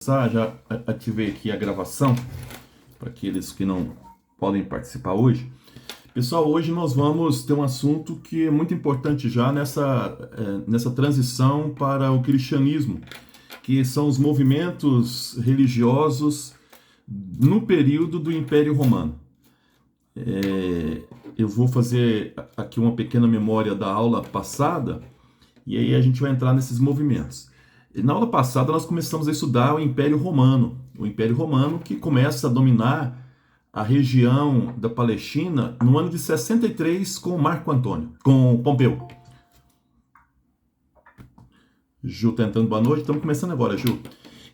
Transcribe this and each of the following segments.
Já ativei aqui a gravação para aqueles que não podem participar hoje. Pessoal, hoje nós vamos ter um assunto que é muito importante já nessa transição para o cristianismo, que são os movimentos religiosos no período do Império Romano. Eu vou fazer aqui uma pequena memória da aula passada e aí a gente vai entrar nesses movimentos. Na aula passada nós começamos a estudar o Império Romano que começa a dominar a região da Palestina no ano de 63 com Pompeu. Ju tá entrando, boa noite, estamos começando agora, Ju.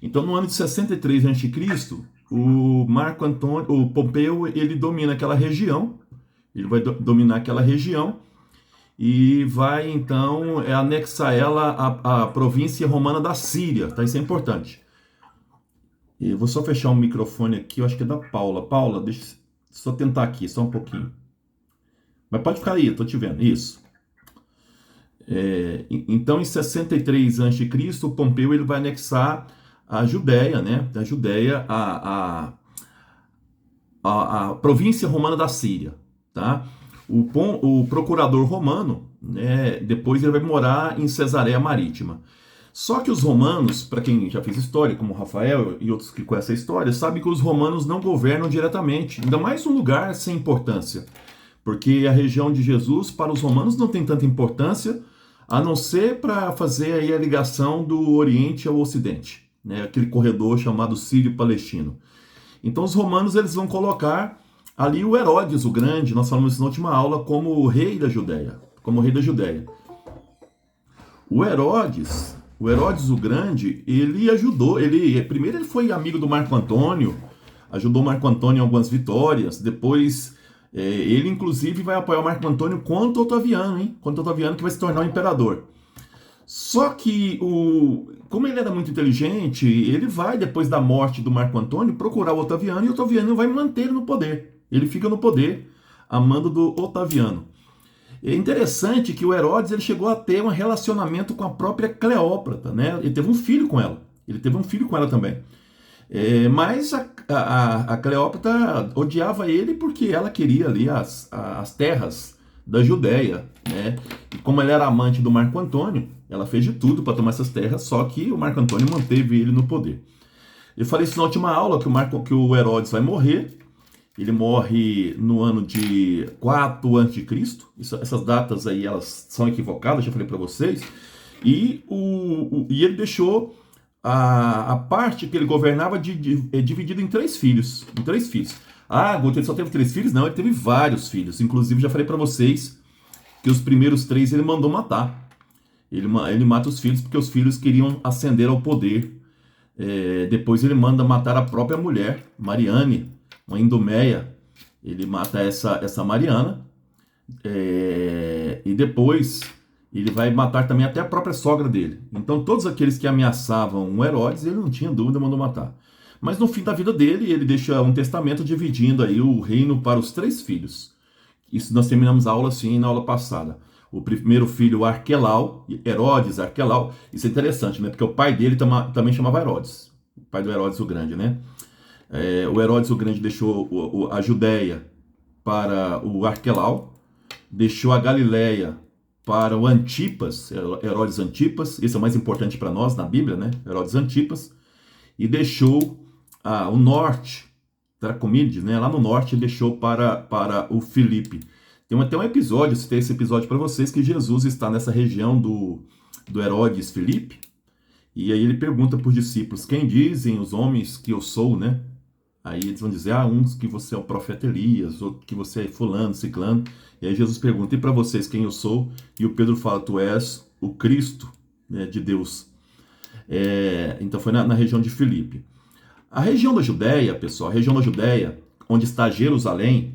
Então no ano de 63 a.C., o Pompeu, ele domina aquela região, ele vai dominar aquela região e vai então anexar ela à província romana da Síria, tá? Isso é importante. Eu vou só fechar o microfone aqui, eu acho que é da Paula. Paula, deixa eu só tentar aqui, só um pouquinho. Mas pode ficar aí, eu tô te vendo, isso. Então em 63 a.C., o Pompeu ele vai anexar a Judéia, né? Da Judéia a província romana da Síria, tá? O procurador romano, né, depois ele vai morar em Cesareia Marítima. Só que os romanos, para quem já fez história, como Rafael e outros que conhecem a história, sabe que os romanos não governam diretamente, ainda mais um lugar sem importância, porque a região de Jesus para os romanos não tem tanta importância, a não ser para fazer aí a ligação do Oriente ao Ocidente, né, aquele corredor chamado Sírio-Palestino. Então os romanos eles vão colocar ali o Herodes o Grande, nós falamos isso na última aula, como o rei da Judéia. O Herodes o Grande, ele ajudou, primeiro ele foi amigo do Marco Antônio, ajudou o Marco Antônio em algumas vitórias, depois ele inclusive vai apoiar o Marco Antônio contra o Otaviano, hein? Contra o Otaviano que vai se tornar o imperador. Só que, como ele era muito inteligente, ele vai, depois da morte do Marco Antônio, procurar o Otaviano e o Otaviano vai manter ele no poder. Ele fica no poder, a mando do Otaviano. É interessante que o Herodes ele chegou a ter um relacionamento com a própria Cleópatra, né? Ele teve um filho com ela. Ele teve um filho com ela também. Mas a Cleópatra odiava ele porque ela queria ali as terras da Judéia, né? E como ela era amante do Marco Antônio, ela fez de tudo para tomar essas terras, só que o Marco Antônio manteve ele no poder. Eu falei isso na última aula, que o Herodes vai morrer. Ele morre no ano de 4 a.C. Essas datas aí elas são equivocadas, já falei para vocês. E ele deixou a parte que ele governava dividida em 3 filhos. Ah, Guto, ele só teve 3 filhos? Não, ele teve vários filhos. Inclusive, já falei para vocês que os primeiros 3 ele mandou matar. Ele mata os filhos porque os filhos queriam ascender ao poder. Depois ele manda matar a própria mulher, Mariane, uma Idumeia. Ele mata essa Mariana. E depois ele vai matar também até a própria sogra dele. Então todos aqueles que ameaçavam o Herodes, ele não tinha dúvida, mandou matar. Mas no fim da vida dele, ele deixa um testamento dividindo aí o reino para os 3 filhos. Isso nós terminamos a aula assim na aula passada. O primeiro filho, Arquelau, Herodes Arquelau. Isso é interessante, né? Porque o pai dele também chamava Herodes. O pai do Herodes o Grande, né? O Herodes o Grande deixou a Judéia para o Arquelau, deixou a Galileia para o Antipas, Herodes Antipas, esse é o mais importante para nós na Bíblia, né? Herodes Antipas, e deixou o norte, Tracomídes, né? Lá no norte, ele deixou para o Filipe. Tem até um episódio, citei esse episódio para vocês, que Jesus está nessa região do Herodes Filipe, e aí ele pergunta para os discípulos, quem dizem os homens que eu sou, né? Aí eles vão dizer, uns que você é o profeta Elias, outros que você é fulano, ciclano. E aí Jesus pergunta, e para vocês quem eu sou? E o Pedro fala, tu és o Cristo, né, de Deus. Então foi na região de Filipe. A região da Judéia, pessoal, a região da Judéia, onde está Jerusalém,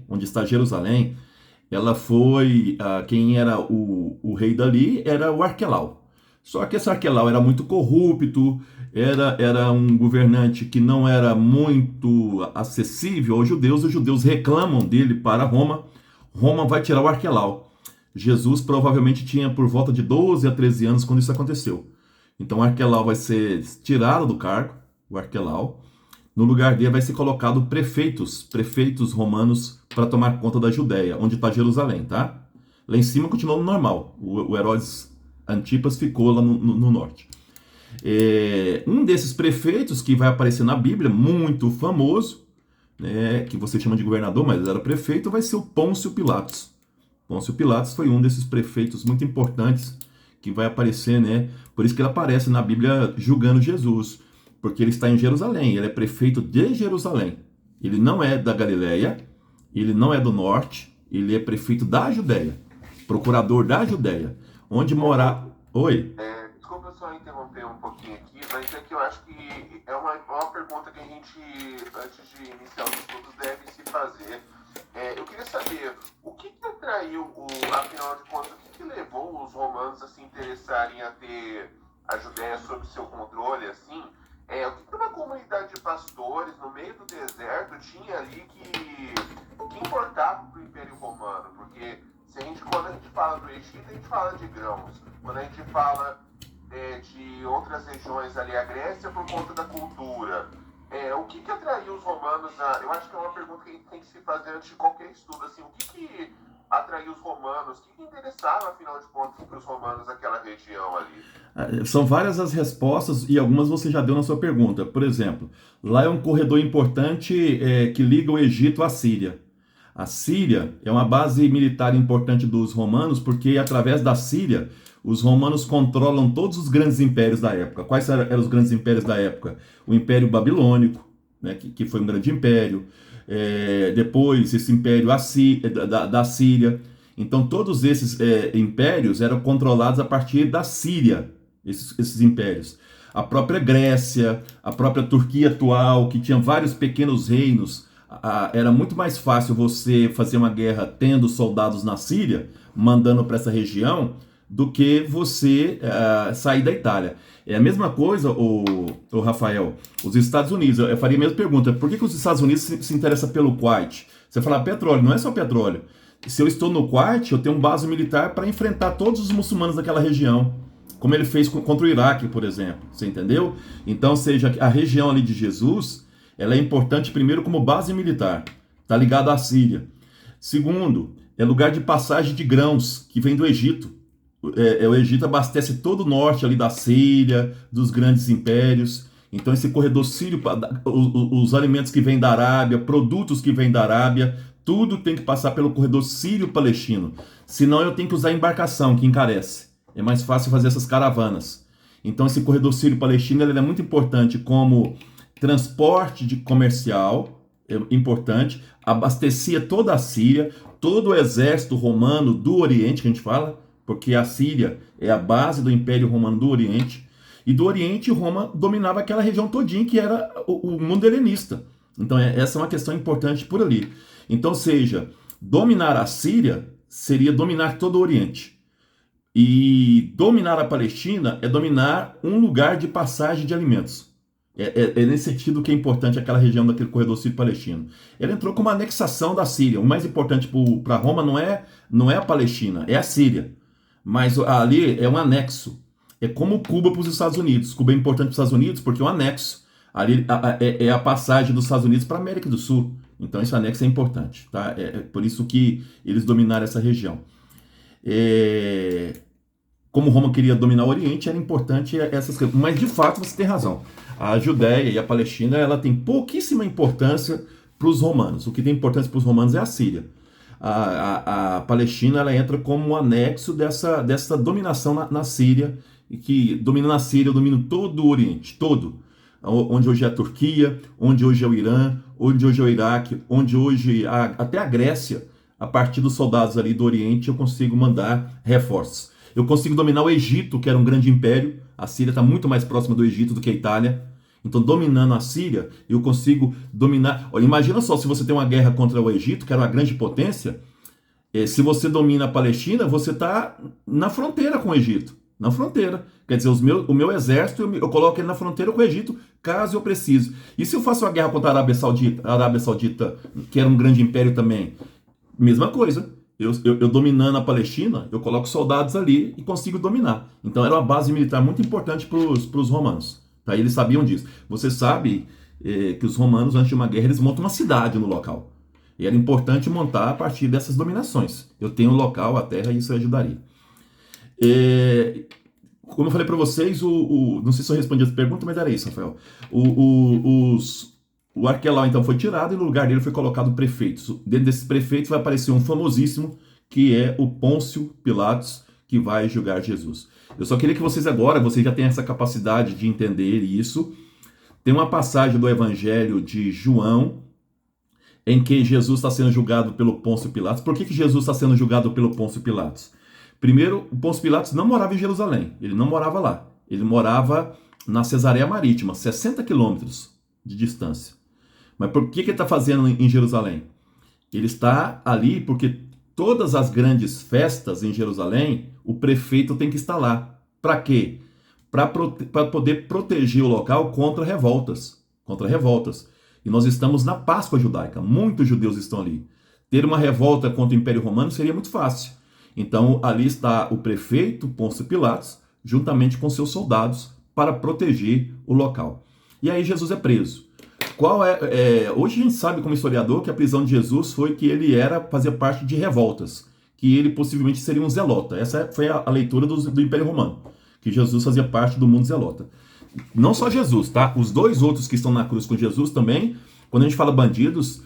ela foi, quem era o rei dali era o Arquelau. Só que esse Arquelau era muito corrupto, era um governante que não era muito acessível aos judeus. Os judeus reclamam dele para Roma. Roma vai tirar o Arquelau. Jesus provavelmente tinha por volta de 12 a 13 anos quando isso aconteceu. Então Arquelau vai ser tirado do cargo, o Arquelau. No lugar dele vai ser colocado prefeitos romanos para tomar conta da Judéia, onde está Jerusalém, tá? Lá em cima continuou normal. O Herodes Antipas ficou lá no norte. Um desses prefeitos que vai aparecer na Bíblia, muito famoso, né, que você chama de governador, mas era prefeito, vai ser o Pôncio Pilatos. Pôncio Pilatos foi um desses prefeitos muito importantes que vai aparecer, né? Por isso que ele aparece na Bíblia julgando Jesus, porque ele está em Jerusalém, ele é prefeito de Jerusalém. Ele não é da Galileia, ele não é do norte, ele é prefeito da Judéia, procurador da Judéia, onde morar... Oi? Desculpa só interromper um pouquinho aqui, mas é que eu acho que é uma pergunta que a gente, antes de iniciar os estudos, deve se fazer. Eu queria saber, o que atraiu, afinal de contas, o que levou os romanos a se interessarem a ter a Judéia sob seu controle, assim? O que uma comunidade de pastores no meio do deserto tinha ali que importava para o Império Romano? Porque quando a gente fala do Egito, a gente fala de grãos. Quando a gente fala de outras regiões ali, a Grécia, por conta da cultura. O que atraiu os romanos a... Eu acho que é uma pergunta que a gente tem que se fazer antes de qualquer estudo. Assim, o que atraiu os romanos? O que interessava, afinal de contas, para os romanos aquela região ali? São várias as respostas e algumas você já deu na sua pergunta. Por exemplo, lá é um corredor importante que liga o Egito à Síria. A Síria é uma base militar importante dos romanos porque através da Síria os romanos controlam todos os grandes impérios da época. Quais eram os grandes impérios da época? O Império Babilônico, né, que foi um grande império. Depois esse império da Síria. Então todos esses impérios eram controlados a partir da Síria, esses impérios. A própria Grécia, a própria Turquia atual, que tinha vários pequenos reinos, era muito mais fácil você fazer uma guerra tendo soldados na Síria, mandando para essa região, do que você sair da Itália. É a mesma coisa, o Rafael, os Estados Unidos. Eu faria a mesma pergunta, por que os Estados Unidos se interessam pelo Kuwait? Você fala petróleo, não é só petróleo. Se eu estou no Kuwait, eu tenho uma base militar para enfrentar todos os muçulmanos daquela região, como ele fez contra o Iraque, por exemplo. Você entendeu? Então, seja a região ali de Jesus, ela é importante primeiro como base militar, está ligada à Síria. Segundo, é lugar de passagem de grãos que vem do Egito. O Egito abastece todo o norte ali da Síria, dos grandes impérios. Então esse corredor sírio, os alimentos que vêm da Arábia, produtos que vêm da Arábia, tudo tem que passar pelo corredor sírio-palestino. Senão eu tenho que usar embarcação, que encarece. É mais fácil fazer essas caravanas. Então esse corredor sírio-palestino ele é muito importante como transporte comercial, é importante, abastecia toda a Síria, todo o exército romano do Oriente, que a gente fala, porque a Síria é a base do Império Romano do Oriente, e do Oriente Roma dominava aquela região todinha que era o mundo helenista. Então essa é uma questão importante por ali. Então, seja, dominar a Síria seria dominar todo o Oriente. E dominar a Palestina é dominar um lugar de passagem de alimentos. É nesse sentido que é importante aquela região daquele corredor sírio-palestino. Ela entrou como uma anexação da Síria. O mais importante para Roma não é a Palestina, é a Síria. Mas ali é um anexo. É como Cuba para os Estados Unidos. Cuba é importante para os Estados Unidos porque é um anexo. Ali é a passagem dos Estados Unidos para a América do Sul. Então esse anexo é importante. Tá? É por isso que eles dominaram essa região. Como Roma queria dominar o Oriente, era importante essas coisas. Mas de fato você tem razão. A Judéia e a Palestina ela tem pouquíssima importância para os romanos. O que tem importância para os romanos é a Síria. A Palestina ela entra como um anexo dessa dominação na Síria, e que dominando a Síria, domina todo o Oriente, todo. Onde hoje é a Turquia, onde hoje é o Irã, onde hoje é o Iraque, onde hoje até a Grécia, a partir dos soldados ali do Oriente, eu consigo mandar reforços. Eu consigo dominar o Egito, que era um grande império. A Síria está muito mais próxima do Egito do que a Itália. Então, dominando a Síria, eu consigo dominar... Olha, imagina só, se você tem uma guerra contra o Egito, que era uma grande potência, se você domina a Palestina, você está na fronteira com o Egito. Na fronteira. Quer dizer, o meu exército, eu coloco ele na fronteira com o Egito, caso eu precise. E se eu faço uma guerra contra a Arábia Saudita, que era um grande império também? Mesma coisa. Eu dominando a Palestina, eu coloco soldados ali e consigo dominar. Então, era uma base militar muito importante para os romanos. Tá? Tá? Eles sabiam disso. Você sabe que os romanos, antes de uma guerra, eles montam uma cidade no local. E era importante montar a partir dessas dominações. Eu tenho o local, a terra, e isso ajudaria. Como eu falei para vocês, não sei se eu respondi essa pergunta, mas era isso, Rafael. O Arquelau, então, foi tirado e no lugar dele foi colocado prefeitos. Dentro desses prefeitos vai aparecer um famosíssimo, que é o Pôncio Pilatos, que vai julgar Jesus. Eu só queria que vocês já tenham essa capacidade de entender isso. Tem uma passagem do Evangelho de João, em que Jesus está sendo julgado pelo Pôncio Pilatos. Por que Jesus está sendo julgado pelo Pôncio Pilatos? Primeiro, o Pôncio Pilatos não morava em Jerusalém, ele não morava lá. Ele morava na Cesareia Marítima, 60 quilômetros de distância. Mas por que ele está fazendo em Jerusalém? Ele está ali porque todas as grandes festas em Jerusalém, o prefeito tem que estar lá. Para quê? Para poder proteger o local contra revoltas. E nós estamos na Páscoa judaica, muitos judeus estão ali. Ter uma revolta contra o Império Romano seria muito fácil. Então ali está o prefeito Pôncio Pilatos, juntamente com seus soldados, para proteger o local. E aí Jesus é preso. Hoje a gente sabe como historiador que a prisão de Jesus foi que ele fazia parte de revoltas, que ele possivelmente seria um zelota. Essa foi a leitura do Império Romano, que Jesus fazia parte do mundo zelota. Não só Jesus, tá? Os dois outros que estão na cruz com Jesus também, quando a gente fala bandidos,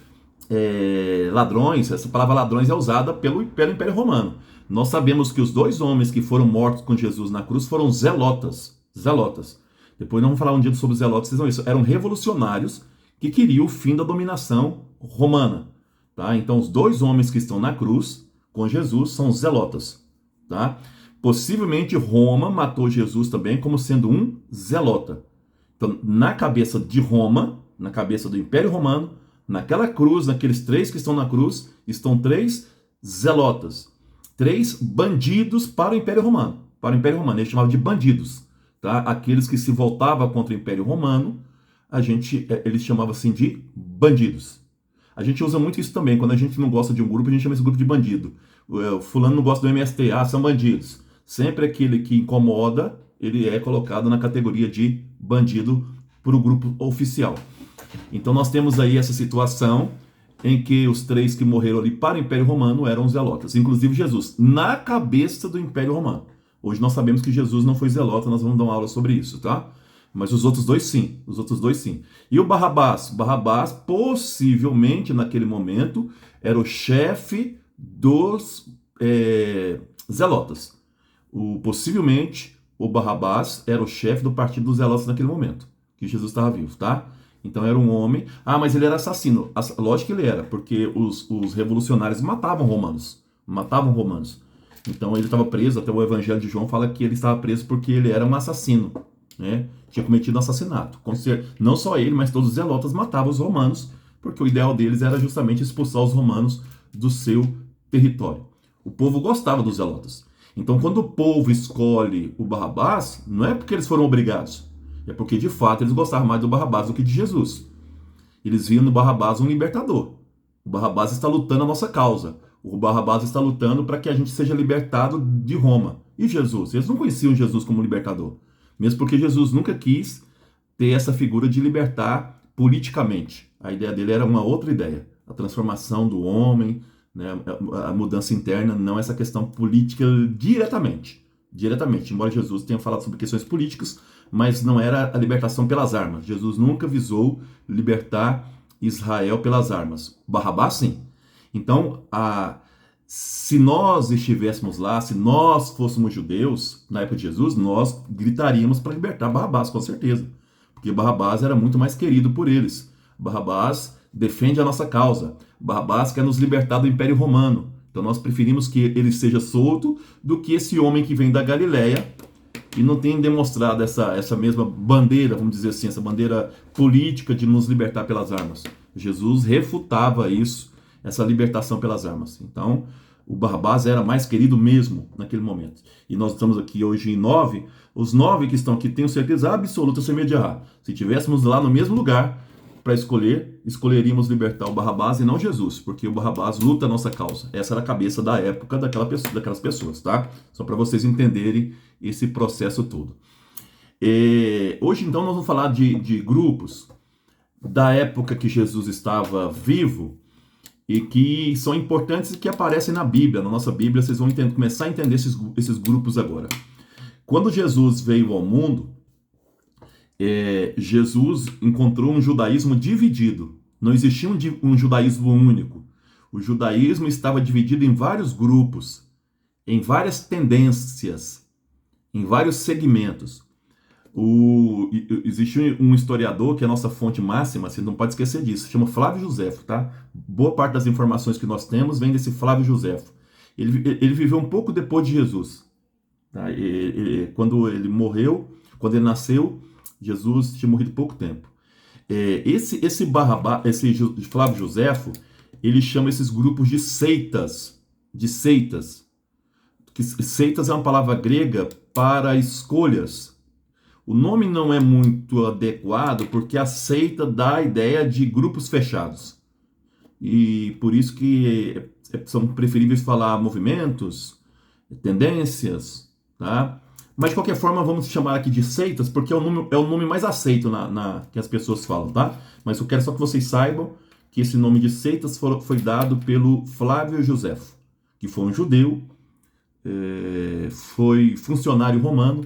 ladrões, essa palavra ladrões é usada pelo Império Romano. Nós sabemos que os dois homens que foram mortos com Jesus na cruz foram zelotas. Depois nós vamos falar um dia sobre os zelotas, vocês vão ver isso. Eram revolucionários que queriam o fim da dominação romana. Tá? Então os dois homens que estão na cruz com Jesus são zelotas. Tá? Possivelmente Roma matou Jesus também como sendo um zelota. Então na cabeça de Roma, na cabeça do Império Romano, naquela cruz, naqueles três que estão na cruz, estão três zelotas. Três bandidos para o Império Romano. Eles chamavam de bandidos. Tá? Aqueles que se voltavam contra o Império Romano, eles chamavam assim de bandidos. A gente usa muito isso também. Quando a gente não gosta de um grupo, a gente chama esse grupo de bandido. O fulano não gosta do MST, são bandidos. Sempre aquele que incomoda, ele é colocado na categoria de bandido para o grupo oficial. Então nós temos aí essa situação em que os três que morreram ali para o Império Romano eram zelotas, inclusive Jesus, na cabeça do Império Romano. Hoje nós sabemos que Jesus não foi zelota, nós vamos dar uma aula sobre isso, tá? Mas os outros dois sim. E o Barrabás? Barrabás, possivelmente, naquele momento, era o chefe dos zelotas. Possivelmente, o Barrabás era o chefe do partido dos zelotas naquele momento, que Jesus estava vivo, tá? Então era um homem... mas ele era assassino. Lógico que ele era, porque os revolucionários matavam romanos. Então ele estava preso, até o Evangelho de João fala que ele estava preso porque ele era um assassino. Né? Tinha cometido um assassinato. Não só ele, mas todos os zelotas matavam os romanos, porque o ideal deles era justamente expulsar os romanos do seu território. O povo gostava dos zelotas. Então quando o povo escolhe o Barrabás, não é porque eles foram obrigados, é porque de fato eles gostavam mais do Barrabás do que de Jesus. Eles viam no Barrabás um libertador. O Barrabás está lutando a nossa causa. O Barrabás está lutando para que a gente seja libertado de Roma. E Jesus? Eles não conheciam Jesus como libertador. Mesmo porque Jesus nunca quis ter essa figura de libertar politicamente. A ideia dele era uma outra ideia. A transformação do homem, né, a mudança interna, não essa questão política diretamente. Embora Jesus tenha falado sobre questões políticas, mas não era a libertação pelas armas. Jesus nunca visou libertar Israel pelas armas. Barrabás, sim. Então, se nós estivéssemos lá, se nós fôssemos judeus, na época de Jesus, nós gritaríamos para libertar Barrabás, com certeza. Porque Barrabás era muito mais querido por eles. Barrabás defende a nossa causa. Barrabás quer nos libertar do Império Romano. Então nós preferimos que ele seja solto do que esse homem que vem da Galileia e não tem demonstrado essa mesma bandeira, vamos dizer assim, essa bandeira política de nos libertar pelas armas. Jesus refutava isso, essa libertação pelas armas. Então, o Barrabás era mais querido mesmo naquele momento. E nós estamos aqui hoje em 9. Os 9 que estão aqui tenho certeza absoluta sem medo de errar. Se estivéssemos lá no mesmo lugar para escolher, escolheríamos libertar o Barrabás e não Jesus, porque o Barrabás luta a nossa causa. Essa era a cabeça da época daquelas pessoas, tá? Só para vocês entenderem esse processo todo. Hoje, então, nós vamos falar de grupos da época que Jesus estava vivo e que são importantes e que aparecem na Bíblia. Na nossa Bíblia, vocês vão começar a entender esses grupos agora. Quando Jesus veio ao mundo, Jesus encontrou um judaísmo dividido. Não existia um judaísmo único. O judaísmo estava dividido em vários grupos, em várias tendências, em vários segmentos. Existe um historiador que é a nossa fonte máxima, você não pode esquecer disso, chama Flávio Josefo, tá? Boa parte das informações que nós temos vem desse Flávio Josefo. Ele viveu um pouco depois de Jesus. Tá? Quando ele morreu, quando ele nasceu, Jesus tinha morrido pouco tempo. Esse Flávio Josefo, ele chama esses grupos de seitas. Seitas é uma palavra grega para escolhas. O nome não é muito adequado porque a seita dá a ideia de grupos fechados. E por isso que são preferíveis falar movimentos, tendências, tá? Mas de qualquer forma vamos chamar aqui de seitas porque é o nome mais aceito que as pessoas falam, tá? Mas eu quero só que vocês saibam que esse nome de seitas foi dado pelo Flávio Josefo, que foi um judeu, foi funcionário romano,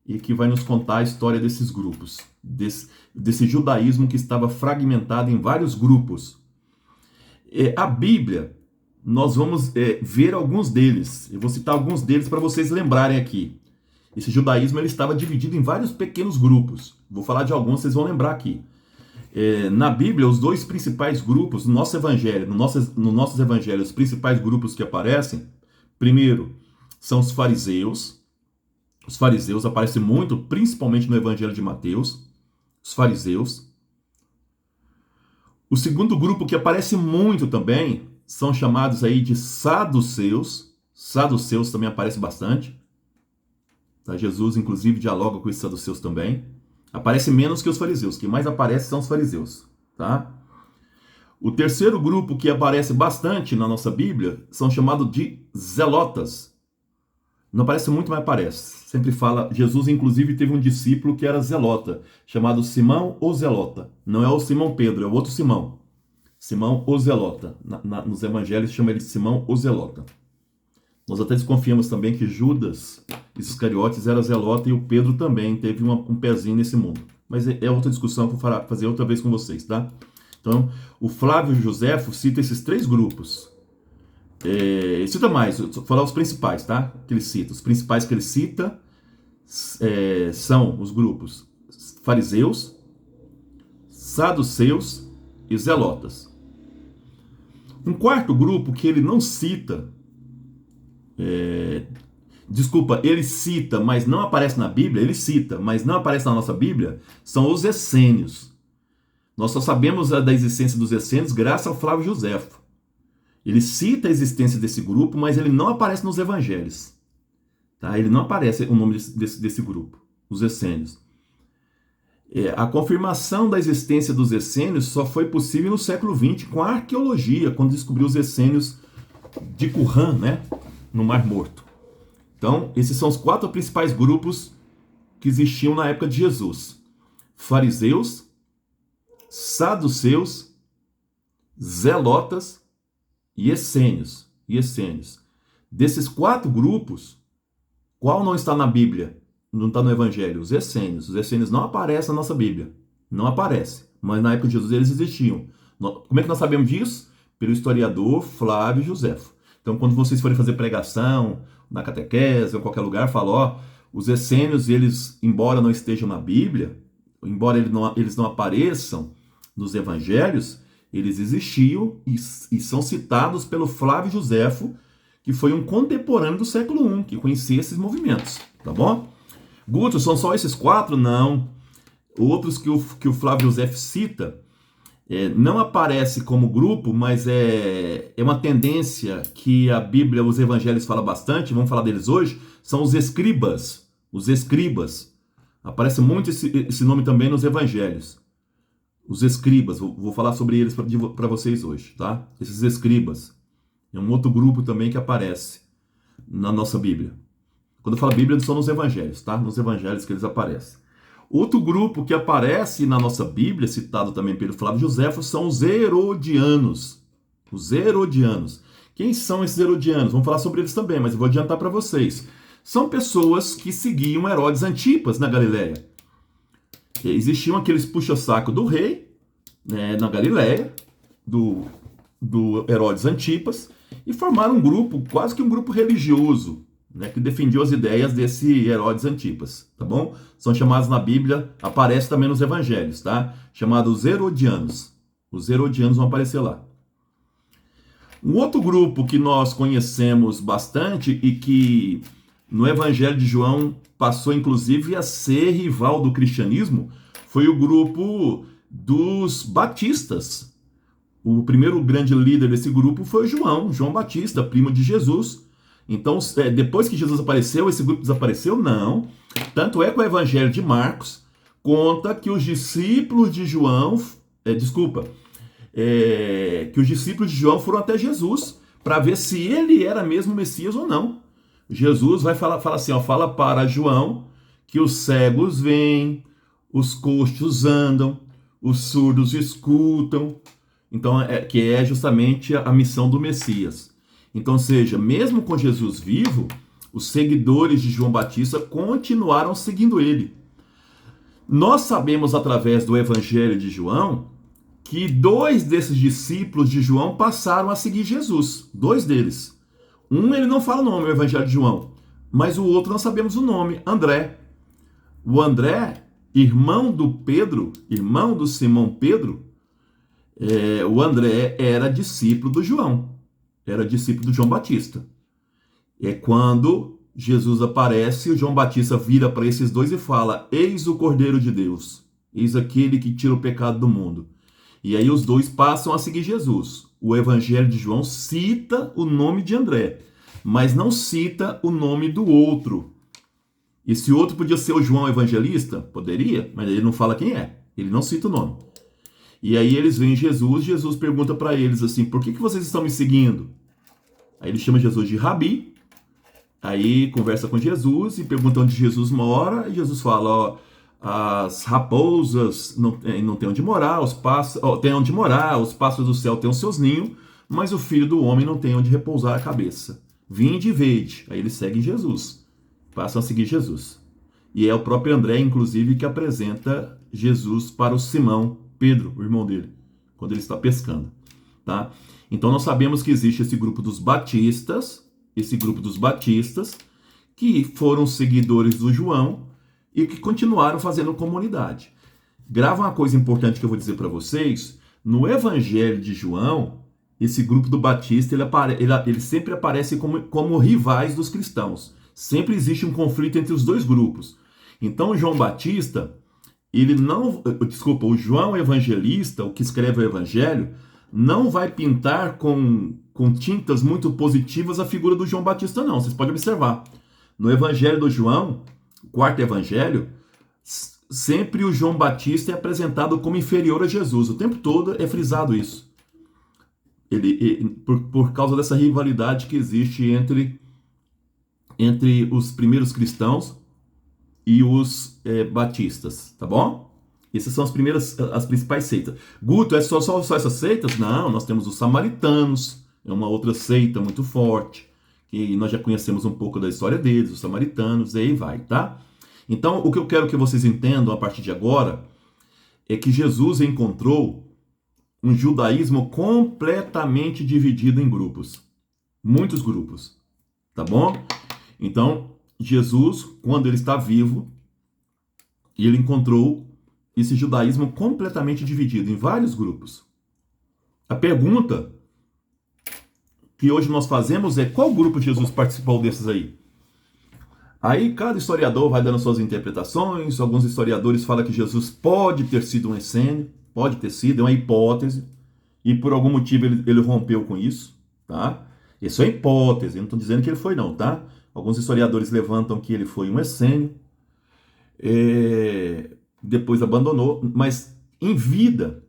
e que vai nos contar a história desses grupos, desse judaísmo que estava fragmentado em vários grupos. A Bíblia, nós vamos ver alguns deles. Eu vou citar alguns deles para vocês lembrarem aqui. Esse judaísmo ele estava dividido em vários pequenos grupos. Vou falar de alguns, vocês vão lembrar aqui. Na Bíblia, os dois principais grupos, no nosso evangelho, no nossos evangelhos, os principais grupos que aparecem, primeiro, são os fariseus. Os fariseus aparecem muito, principalmente no Evangelho de Mateus. Os fariseus. O segundo grupo que aparece muito também são chamados aí de saduceus. Saduceus também aparece bastante. Tá? Jesus, inclusive, dialoga com esses saduceus também. Aparece menos que os fariseus. Quem mais aparece são os fariseus. Tá? O terceiro grupo que aparece bastante na nossa Bíblia são chamados de zelotas. Não aparece muito, mas aparece. Sempre fala, Jesus inclusive teve um discípulo que era zelota, chamado Simão o Zelota. Não é o Simão Pedro, é o outro Simão. Simão o Zelota. Nos evangelhos chama ele de Simão o Zelota. Nós até desconfiamos também que Judas Iscariotes era zelota e o Pedro também teve um pezinho nesse mundo. Mas é outra discussão que eu vou fazer outra vez com vocês, tá? Então, o Flávio Josefo cita esses três grupos. Cita mais, vou falar os principais, tá? Que ele cita. Os principais que ele cita são os grupos fariseus, saduceus e zelotas. Um quarto grupo que ele não cita, ele cita, mas não aparece na Bíblia, ele cita, mas não aparece na nossa Bíblia, são os essênios. Nós só sabemos da existência dos essênios graças ao Flávio Josefo. Ele cita a existência desse grupo, mas ele não aparece nos evangelhos. Tá? Ele não aparece o nome desse grupo, os essênios. A confirmação da existência dos essênios só foi possível no século XX com a arqueologia, quando descobriu os essênios de Qumran, né? No Mar Morto. Então, esses são os quatro principais grupos que existiam na época de Jesus: fariseus, saduceus, zelotas e essênios. Desses quatro grupos, qual não está na Bíblia? Não está no Evangelho? Os essênios. Os essênios não aparecem na nossa Bíblia. Não aparecem. Mas na época de Jesus eles existiam. Como é que nós sabemos disso? Pelo historiador Flávio Josefo. Então, quando vocês forem fazer pregação, na catequese, ou em qualquer lugar, fala, os essênios, eles, embora não estejam na Bíblia, embora eles não apareçam nos Evangelhos, eles existiam e são citados pelo Flávio Josefo, que foi um contemporâneo do século I, que conhecia esses movimentos, tá bom? Guto, são só esses quatro? Não. Outros que o Flávio Josefo cita, não aparece como grupo, mas é uma tendência que a Bíblia, os Evangelhos falam bastante, vamos falar deles hoje, são os escribas. Os escribas. Aparece muito esse nome também nos Evangelhos. Os escribas, vou falar sobre eles para vocês hoje, tá? Esses escribas. É um outro grupo também que aparece na nossa Bíblia. Quando eu falo Bíblia, são nos Evangelhos, tá? Nos Evangelhos que eles aparecem. Outro grupo que aparece na nossa Bíblia, citado também pelo Flávio Josefo, são os Herodianos. Os Herodianos. Quem são esses Herodianos? Vamos falar sobre eles também, mas eu vou adiantar para vocês. São pessoas que seguiam Herodes Antipas na Galileia. Existiam aqueles puxa-saco do rei, né, na Galileia, do Herodes Antipas, e formaram um grupo, quase que um grupo religioso, né, que defendia as ideias desse Herodes Antipas, tá bom? São chamados na Bíblia, aparece também nos evangelhos, tá? Chamados Herodianos. Os Herodianos vão aparecer lá. Um outro grupo que nós conhecemos bastante e que no Evangelho de João passou inclusive a ser rival do cristianismo foi o grupo dos batistas. O primeiro grande líder desse grupo foi João Batista, primo de Jesus. Então, depois que Jesus apareceu, esse grupo desapareceu? Não. Tanto é que o Evangelho de Marcos conta que os discípulos de João, que os discípulos de João foram até Jesus para ver se ele era mesmo o Messias ou não. Jesus vai fala assim, fala para João que os cegos veem, os coxos andam, os surdos escutam. Então, que é justamente a missão do Messias. Então, seja, mesmo com Jesus vivo, os seguidores de João Batista continuaram seguindo ele. Nós sabemos através do Evangelho de João que 2 desses discípulos de João passaram a seguir Jesus. 2 deles. Um ele não fala o nome, o Evangelho de João, mas o outro nós sabemos o nome, André. O André, irmão do Pedro, irmão do Simão Pedro, o André era discípulo do João, era discípulo do João Batista. É quando Jesus aparece, o João Batista vira para esses 2 e fala: eis o Cordeiro de Deus, eis aquele que tira o pecado do mundo. E aí os 2 passam a seguir Jesus. O Evangelho de João cita o nome de André, mas não cita o nome do outro. Esse outro podia ser o João Evangelista? Poderia, mas ele não fala quem é. Ele não cita o nome. E aí eles veem Jesus pergunta para eles assim: por que vocês estão me seguindo? Aí ele chama Jesus de Rabi, aí conversa com Jesus e pergunta onde Jesus mora, e Jesus fala: as raposas não têm onde morar, têm onde morar, os pássaros do céu têm os seus ninhos, mas o filho do homem não tem onde repousar a cabeça. Vinde e vede. Aí eles seguem Jesus, passam a seguir Jesus. E é o próprio André, inclusive, que apresenta Jesus para o Simão Pedro, o irmão dele, quando ele está pescando, tá? Então nós sabemos que existe esse grupo dos batistas, que foram seguidores do João e que continuaram fazendo comunidade. Grava uma coisa importante que eu vou dizer para vocês: no Evangelho de João, esse grupo do Batista, ele sempre aparece como rivais dos cristãos. Sempre existe um conflito entre os 2 grupos. Então, João Batista, o João Evangelista, o que escreve o Evangelho, não vai pintar com tintas muito positivas a figura do João Batista, não. Vocês podem observar. No Evangelho do João, o 4º Evangelho, sempre o João Batista é apresentado como inferior a Jesus. O tempo todo é frisado isso. Por causa dessa rivalidade que existe entre os primeiros cristãos e os batistas, tá bom? Essas são as principais seitas. Guto, é só essas seitas? Não, nós temos os samaritanos, é uma outra seita muito forte, que nós já conhecemos um pouco da história deles, os samaritanos, e aí vai, tá? Então, o que eu quero que vocês entendam a partir de agora é que Jesus encontrou um judaísmo completamente dividido em grupos. Muitos grupos, tá bom? Então, Jesus, quando ele está vivo, ele encontrou esse judaísmo completamente dividido em vários grupos. A pergunta que hoje nós fazemos é: qual grupo Jesus participou desses aí? Aí cada historiador vai dando suas interpretações. Alguns historiadores falam que Jesus pode ter sido um essênio, pode ter sido, é uma hipótese, e por algum motivo ele rompeu com isso, tá? Isso é hipótese, eu não estou dizendo que ele foi não, tá? Alguns historiadores levantam que ele foi um essênio, depois abandonou, mas em vida,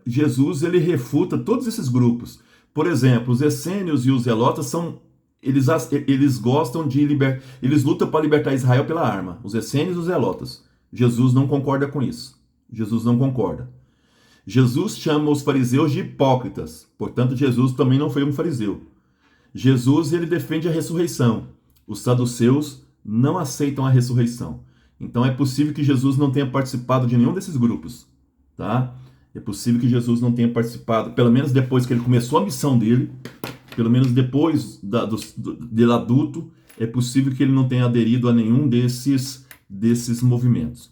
Jesus ele refuta todos esses grupos. Por exemplo, os essênios e os zelotas eles gostam eles lutam para libertar Israel pela arma, os essênios e os zelotas. Jesus não concorda com isso. Jesus não concorda. Jesus chama os fariseus de hipócritas. Portanto, Jesus também não foi um fariseu. Jesus, ele defende a ressurreição. Os saduceus não aceitam a ressurreição. Então é possível que Jesus não tenha participado de nenhum desses grupos, tá? É possível que Jesus não tenha participado, pelo menos depois que ele começou a missão dele, pelo menos depois dele adulto, é possível que ele não tenha aderido a nenhum desses movimentos.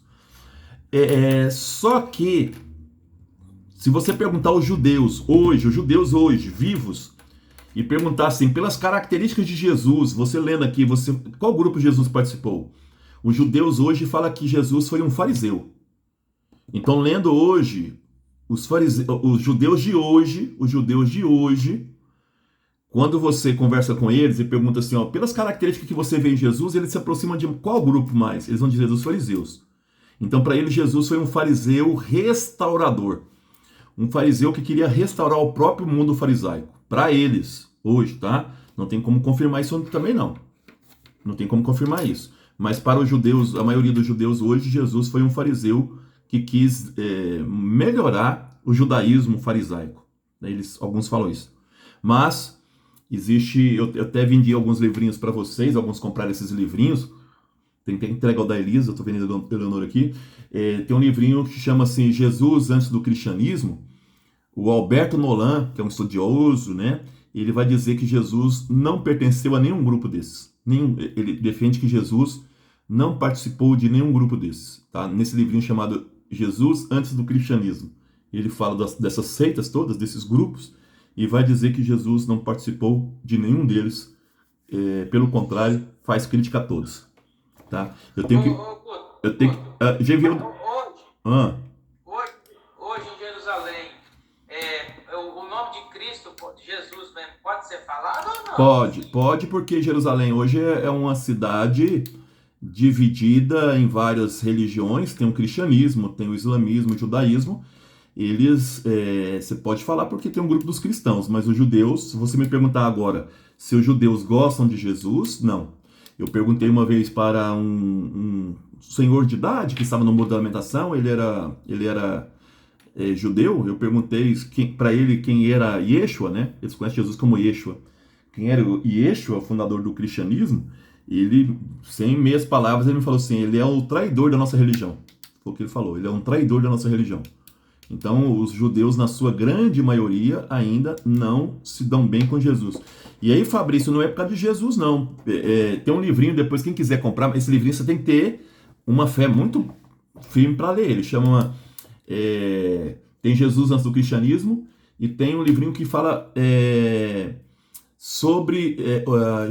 Só que, se você perguntar aos judeus hoje, vivos, e perguntar assim, pelas características de Jesus, você lendo aqui, qual grupo Jesus participou? Os judeus hoje falam que Jesus foi um fariseu. Então, lendo hoje, os judeus de hoje, quando você conversa com eles e pergunta assim, ó, pelas características que você vê em Jesus, eles se aproximam de qual grupo mais? Eles vão dizer dos fariseus. Então, para eles, Jesus foi um fariseu restaurador. Um fariseu que queria restaurar o próprio mundo farisaico. Para eles, hoje, tá? Não tem como confirmar isso também, não. Não tem como confirmar isso. Mas para os judeus, a maioria dos judeus hoje, Jesus foi um fariseu que quis melhorar o judaísmo farisaico. Alguns falam isso. Mas eu até vendi alguns livrinhos para vocês, alguns compraram esses livrinhos. Tem que entregar o da Elisa, eu tô vendo a Eleonora aqui. Tem um livrinho que chama assim, Jesus antes do cristianismo. O Alberto Nolan, que é um estudioso, né? Ele vai dizer que Jesus não pertenceu a nenhum grupo desses. Ele defende que Jesus não participou de nenhum grupo desses. Tá? Nesse livrinho chamado Jesus antes do cristianismo. Ele fala dessas seitas todas, desses grupos, e vai dizer que Jesus não participou de nenhum deles. Pelo contrário, faz crítica a todos. Tá? Já viu? Hoje em Jerusalém, o nome de Cristo, de Jesus mesmo, pode ser falado ou não? Pode, porque Jerusalém hoje é uma cidade dividida em várias religiões. Tem o cristianismo, tem o islamismo, o judaísmo. Você pode falar porque tem um grupo dos cristãos, mas os judeus, se você me perguntar agora se os judeus gostam de Jesus, não. Eu perguntei uma vez para um senhor de idade que estava no Muro da Lamentação, ele era judeu. Eu perguntei para ele quem era Yeshua, né? Eles conhecem Jesus como Yeshua. Quem era o Yeshua, fundador do cristianismo? Ele, sem meias palavras, ele me falou assim, ele é o traidor da nossa religião. Foi o que ele falou, ele é um traidor da nossa religião. Então, os judeus, na sua grande maioria, ainda não se dão bem com Jesus. E aí, Fabrício, não é por causa de Jesus, não. Tem um livrinho, depois, quem quiser comprar, esse livrinho você tem que ter uma fé muito firme para ler. Ele chama... tem Jesus antes do cristianismo, e tem um livrinho que fala sobre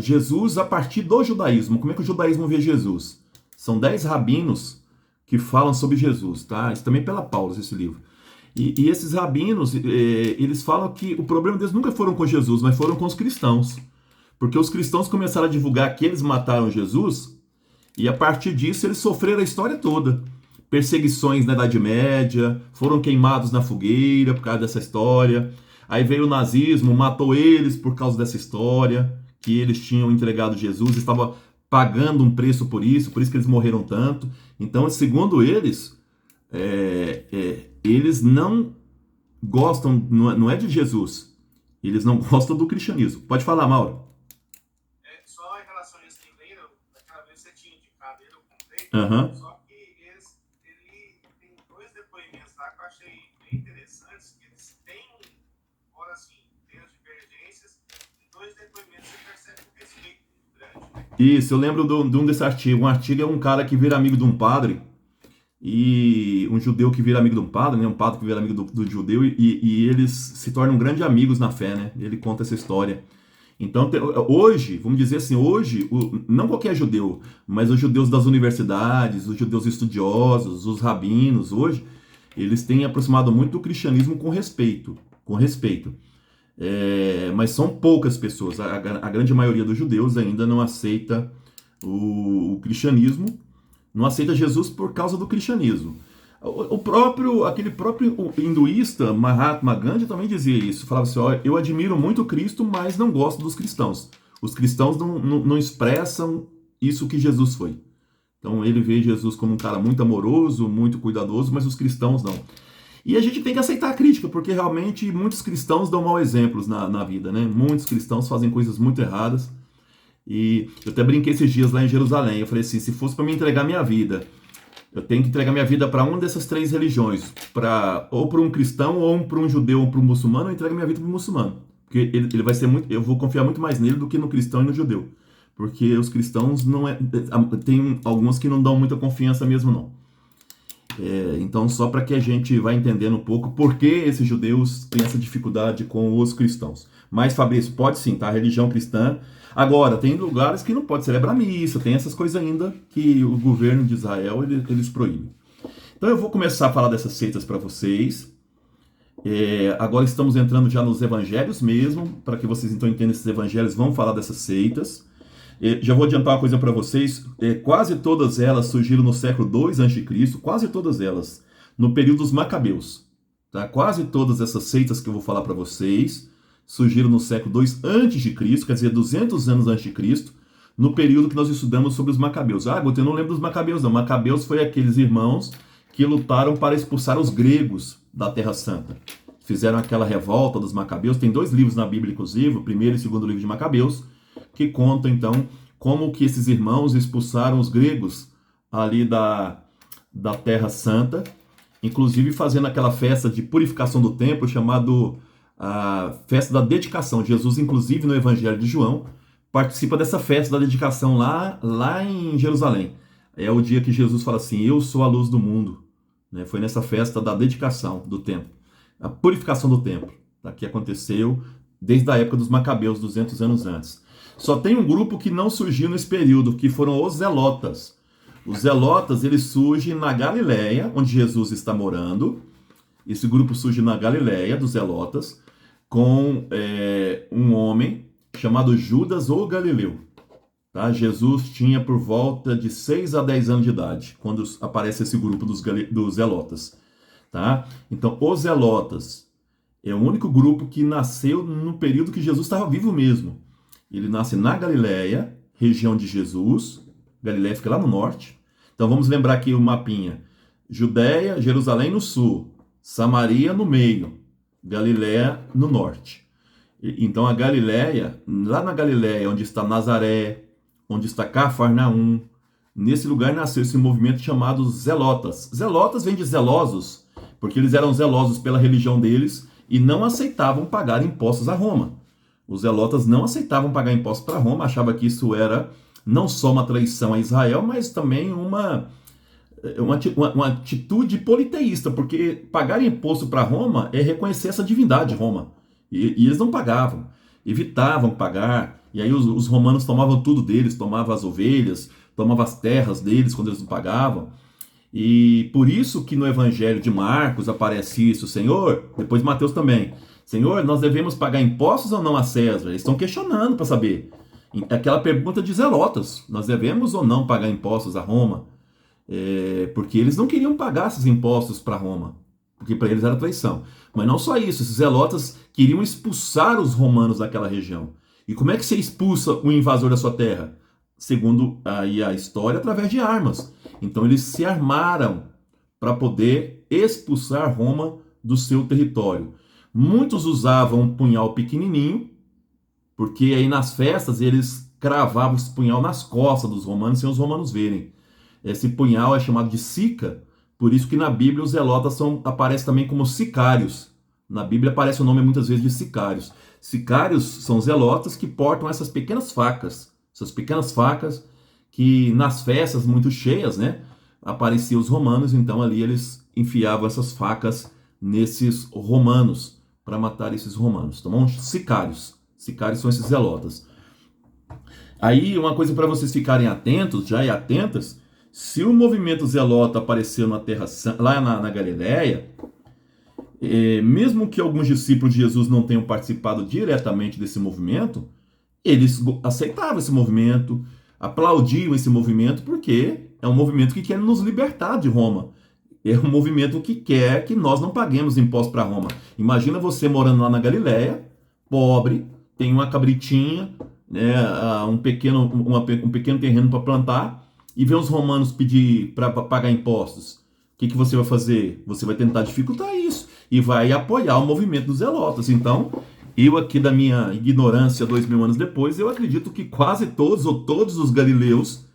Jesus a partir do judaísmo. Como é que o judaísmo vê Jesus? São 10 rabinos que falam sobre Jesus, tá? Isso também pela Paulus, esse livro. E esses rabinos, eles falam que o problema deles nunca foram com Jesus, mas foram com os cristãos. Porque os cristãos começaram a divulgar que eles mataram Jesus, e a partir disso eles sofreram a história toda. Perseguições na Idade Média, foram queimados na fogueira por causa dessa história. Aí veio o nazismo, matou eles por causa dessa história, que eles tinham entregado Jesus, estavam pagando um preço por isso que eles morreram tanto. Então, segundo eles, eles não gostam, não é de Jesus, eles não gostam do cristianismo. Pode falar, Mauro. Só em relação a esse livro, daquela vez você tinha indicado ele, eu comprei, só que ele tem 2 depoimentos lá que eu achei bem interessantes, que eles têm, ora assim, tem as divergências, e 2 depoimentos você percebe um respeito muito grande, né? Isso, eu lembro de um desse artigo. Um artigo é um cara que vira amigo de um padre, e um judeu que vira amigo de um padre, né? Um padre que vira amigo do judeu, e eles se tornam grandes amigos na fé, né? Ele conta essa história. Então, hoje, vamos dizer assim, não qualquer judeu, mas os judeus das universidades, os judeus estudiosos, os rabinos, hoje, eles têm aproximado muito do cristianismo com respeito. Mas são poucas pessoas. A grande maioria dos judeus ainda não aceita o cristianismo, não aceita Jesus por causa do cristianismo. Aquele próprio hinduísta, Mahatma Gandhi, também dizia isso. Falava assim, eu admiro muito Cristo, mas não gosto dos cristãos. Os cristãos não expressam isso que Jesus foi. Então ele vê Jesus como um cara muito amoroso, muito cuidadoso, mas os cristãos não. E a gente tem que aceitar a crítica, porque realmente muitos cristãos dão maus exemplos na vida, né? Muitos cristãos fazem coisas muito erradas. E eu até brinquei esses dias lá em Jerusalém. Eu falei assim, se fosse para me entregar minha vida, eu tenho que entregar minha vida para uma dessas três religiões. Ou para um cristão, ou para um judeu, ou para um muçulmano, eu entrego minha vida para um muçulmano. Porque ele vai ser muito... Eu vou confiar muito mais nele do que no cristão e no judeu. Porque os cristãos não é... Tem alguns que não dão muita confiança mesmo, não. Então, só para que a gente vá entendendo um pouco por que esses judeus têm essa dificuldade com os cristãos. Mas, Fabrício, pode sim, tá? A religião cristã. Agora, tem lugares que não pode celebrar missa, tem essas coisas ainda que o governo de Israel, eles proíbem. Então, eu vou começar a falar dessas seitas para vocês. Agora estamos entrando já nos evangelhos mesmo, para que vocês então entendam esses evangelhos, vamos falar dessas seitas. Já vou adiantar uma coisa para vocês, quase todas elas surgiram no século II a.C., quase todas elas, no período dos Macabeus. Tá? Quase todas essas seitas que eu vou falar para vocês surgiram no século II a.C., quer dizer, 200 anos antes de Cristo, no período que nós estudamos sobre os Macabeus. Eu não lembro dos Macabeus, não. Macabeus foi aqueles irmãos que lutaram para expulsar os gregos da Terra Santa. Fizeram aquela revolta dos Macabeus. Tem 2 livros na Bíblia, inclusive, o primeiro e o segundo livro de Macabeus, que contam, então, como que esses irmãos expulsaram os gregos ali da Terra Santa, inclusive fazendo aquela festa de purificação do templo, chamado a festa da dedicação. Jesus, inclusive, no Evangelho de João, participa dessa festa da dedicação lá em Jerusalém. É o dia que Jesus fala assim, eu sou a luz do mundo. Foi nessa festa da dedicação do templo, a purificação do templo, que aconteceu desde a época dos Macabeus, 200 anos antes. Só tem um grupo que não surgiu nesse período, que foram os Zelotas. Os Zelotas, eles surgem na Galileia, onde Jesus está morando. Esse grupo surge na Galileia, dos Zelotas, com um homem chamado Judas ou Galileu. Tá? Jesus tinha por volta de 6 a 10 anos de idade, quando aparece esse grupo dos Zelotas. Tá? Então, os Zelotas é o único grupo que nasceu no período que Jesus estava vivo mesmo. Ele nasce na Galileia, região de Jesus. Galileia fica lá no norte. Então vamos lembrar aqui o mapinha. Judéia, Jerusalém no sul. Samaria no meio. Galileia no norte. Então a Galileia, lá na Galileia, onde está Nazaré, onde está Cafarnaum, nesse lugar nasceu esse movimento chamado Zelotas. Zelotas vem de zelosos, porque eles eram zelosos pela religião deles e não aceitavam pagar impostos a Roma. Os zelotas não aceitavam pagar impostos para Roma, achavam que isso era não só uma traição a Israel, mas também uma atitude politeísta, porque pagar imposto para Roma é reconhecer essa divindade, Roma. E eles não pagavam, evitavam pagar, e aí os romanos tomavam tudo deles, tomavam as ovelhas, tomavam as terras deles quando eles não pagavam. E por isso que no Evangelho de Marcos aparece isso, Senhor, depois Mateus também. Senhor, nós devemos pagar impostos ou não a César? Eles estão questionando para saber. Aquela pergunta de Zelotas, nós devemos ou não pagar impostos a Roma? Porque eles não queriam pagar esses impostos para Roma, porque para eles era traição. Mas não só isso, esses Zelotas queriam expulsar os romanos daquela região. E como é que você expulsa o invasor da sua terra? Segundo aí a história, através de armas. Então eles se armaram para poder expulsar Roma do seu território. Muitos usavam um punhal pequenininho, porque aí nas festas eles cravavam esse punhal nas costas dos romanos sem os romanos verem. Esse punhal é chamado de sica, por isso que na Bíblia os zelotas aparecem também como sicários. Na Bíblia aparece o nome muitas vezes de sicários. Sicários são zelotas que portam essas pequenas facas que nas festas muito cheias, apareciam os romanos, então ali eles enfiavam essas facas nesses romanos, para matar esses romanos. Então, sicários. Sicários são esses zelotas. Aí, uma coisa para vocês ficarem atentos, já e atentas, se o movimento zelota apareceu na Terra Santa, lá na Galileia, mesmo que alguns discípulos de Jesus não tenham participado diretamente desse movimento, eles aceitavam esse movimento, aplaudiam esse movimento, porque é um movimento que quer nos libertar de Roma. É um movimento que quer que nós não paguemos impostos para Roma. Imagina você morando lá na Galileia, pobre, tem uma cabritinha, um pequeno terreno para plantar, e vem os romanos pedir para pagar impostos, o que você vai fazer? Você vai tentar dificultar isso e vai apoiar o movimento dos zelotas. Então, eu aqui da minha ignorância 2000 anos depois, eu acredito que quase todos ou todos os galileus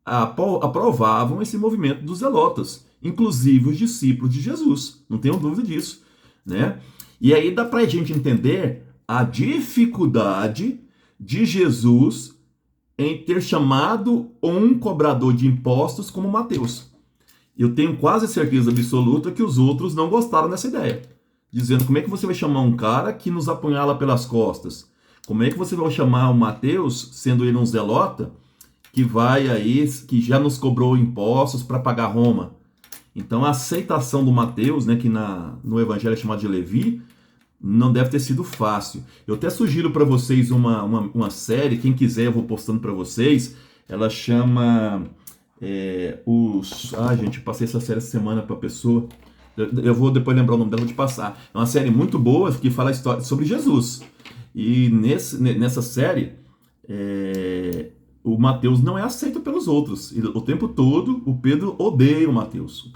aprovavam esse movimento dos zelotas, inclusive os discípulos de Jesus, não tenho dúvida disso, né? E aí dá para a gente entender a dificuldade de Jesus em ter chamado um cobrador de impostos como Mateus. Eu tenho quase certeza absoluta que os outros não gostaram dessa ideia, dizendo como é que você vai chamar um cara que nos apunhala pelas costas? Como é que você vai chamar o Mateus, sendo ele um zelota, que já nos cobrou impostos para pagar Roma? Então a aceitação do Mateus, né, que no evangelho é chamado de Levi, não deve ter sido fácil. Eu até sugiro para vocês uma série, quem quiser eu vou postando para vocês, ela chama gente, passei essa série essa semana para a pessoa, eu vou depois lembrar o nome dela, vou te passar. É uma série muito boa que fala a história sobre Jesus. E nessa série, o Mateus não é aceito pelos outros. E o tempo todo, o Pedro odeia o Mateus.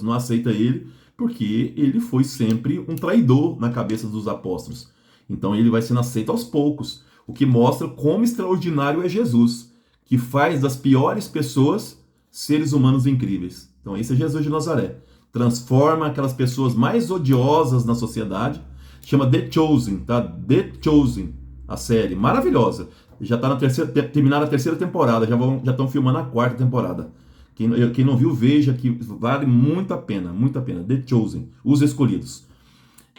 Não aceita ele, porque ele foi sempre um traidor na cabeça dos apóstolos. Então ele vai sendo aceito aos poucos, o que mostra como extraordinário é Jesus, que faz das piores pessoas seres humanos incríveis. Então esse é Jesus de Nazaré. Transforma aquelas pessoas mais odiosas na sociedade. Chama The Chosen, tá? The Chosen, a série. Maravilhosa. Já está terminada a terceira temporada, já estão filmando a quarta temporada. Quem não viu, veja, que vale muito a pena, muito a pena. The Chosen, os escolhidos.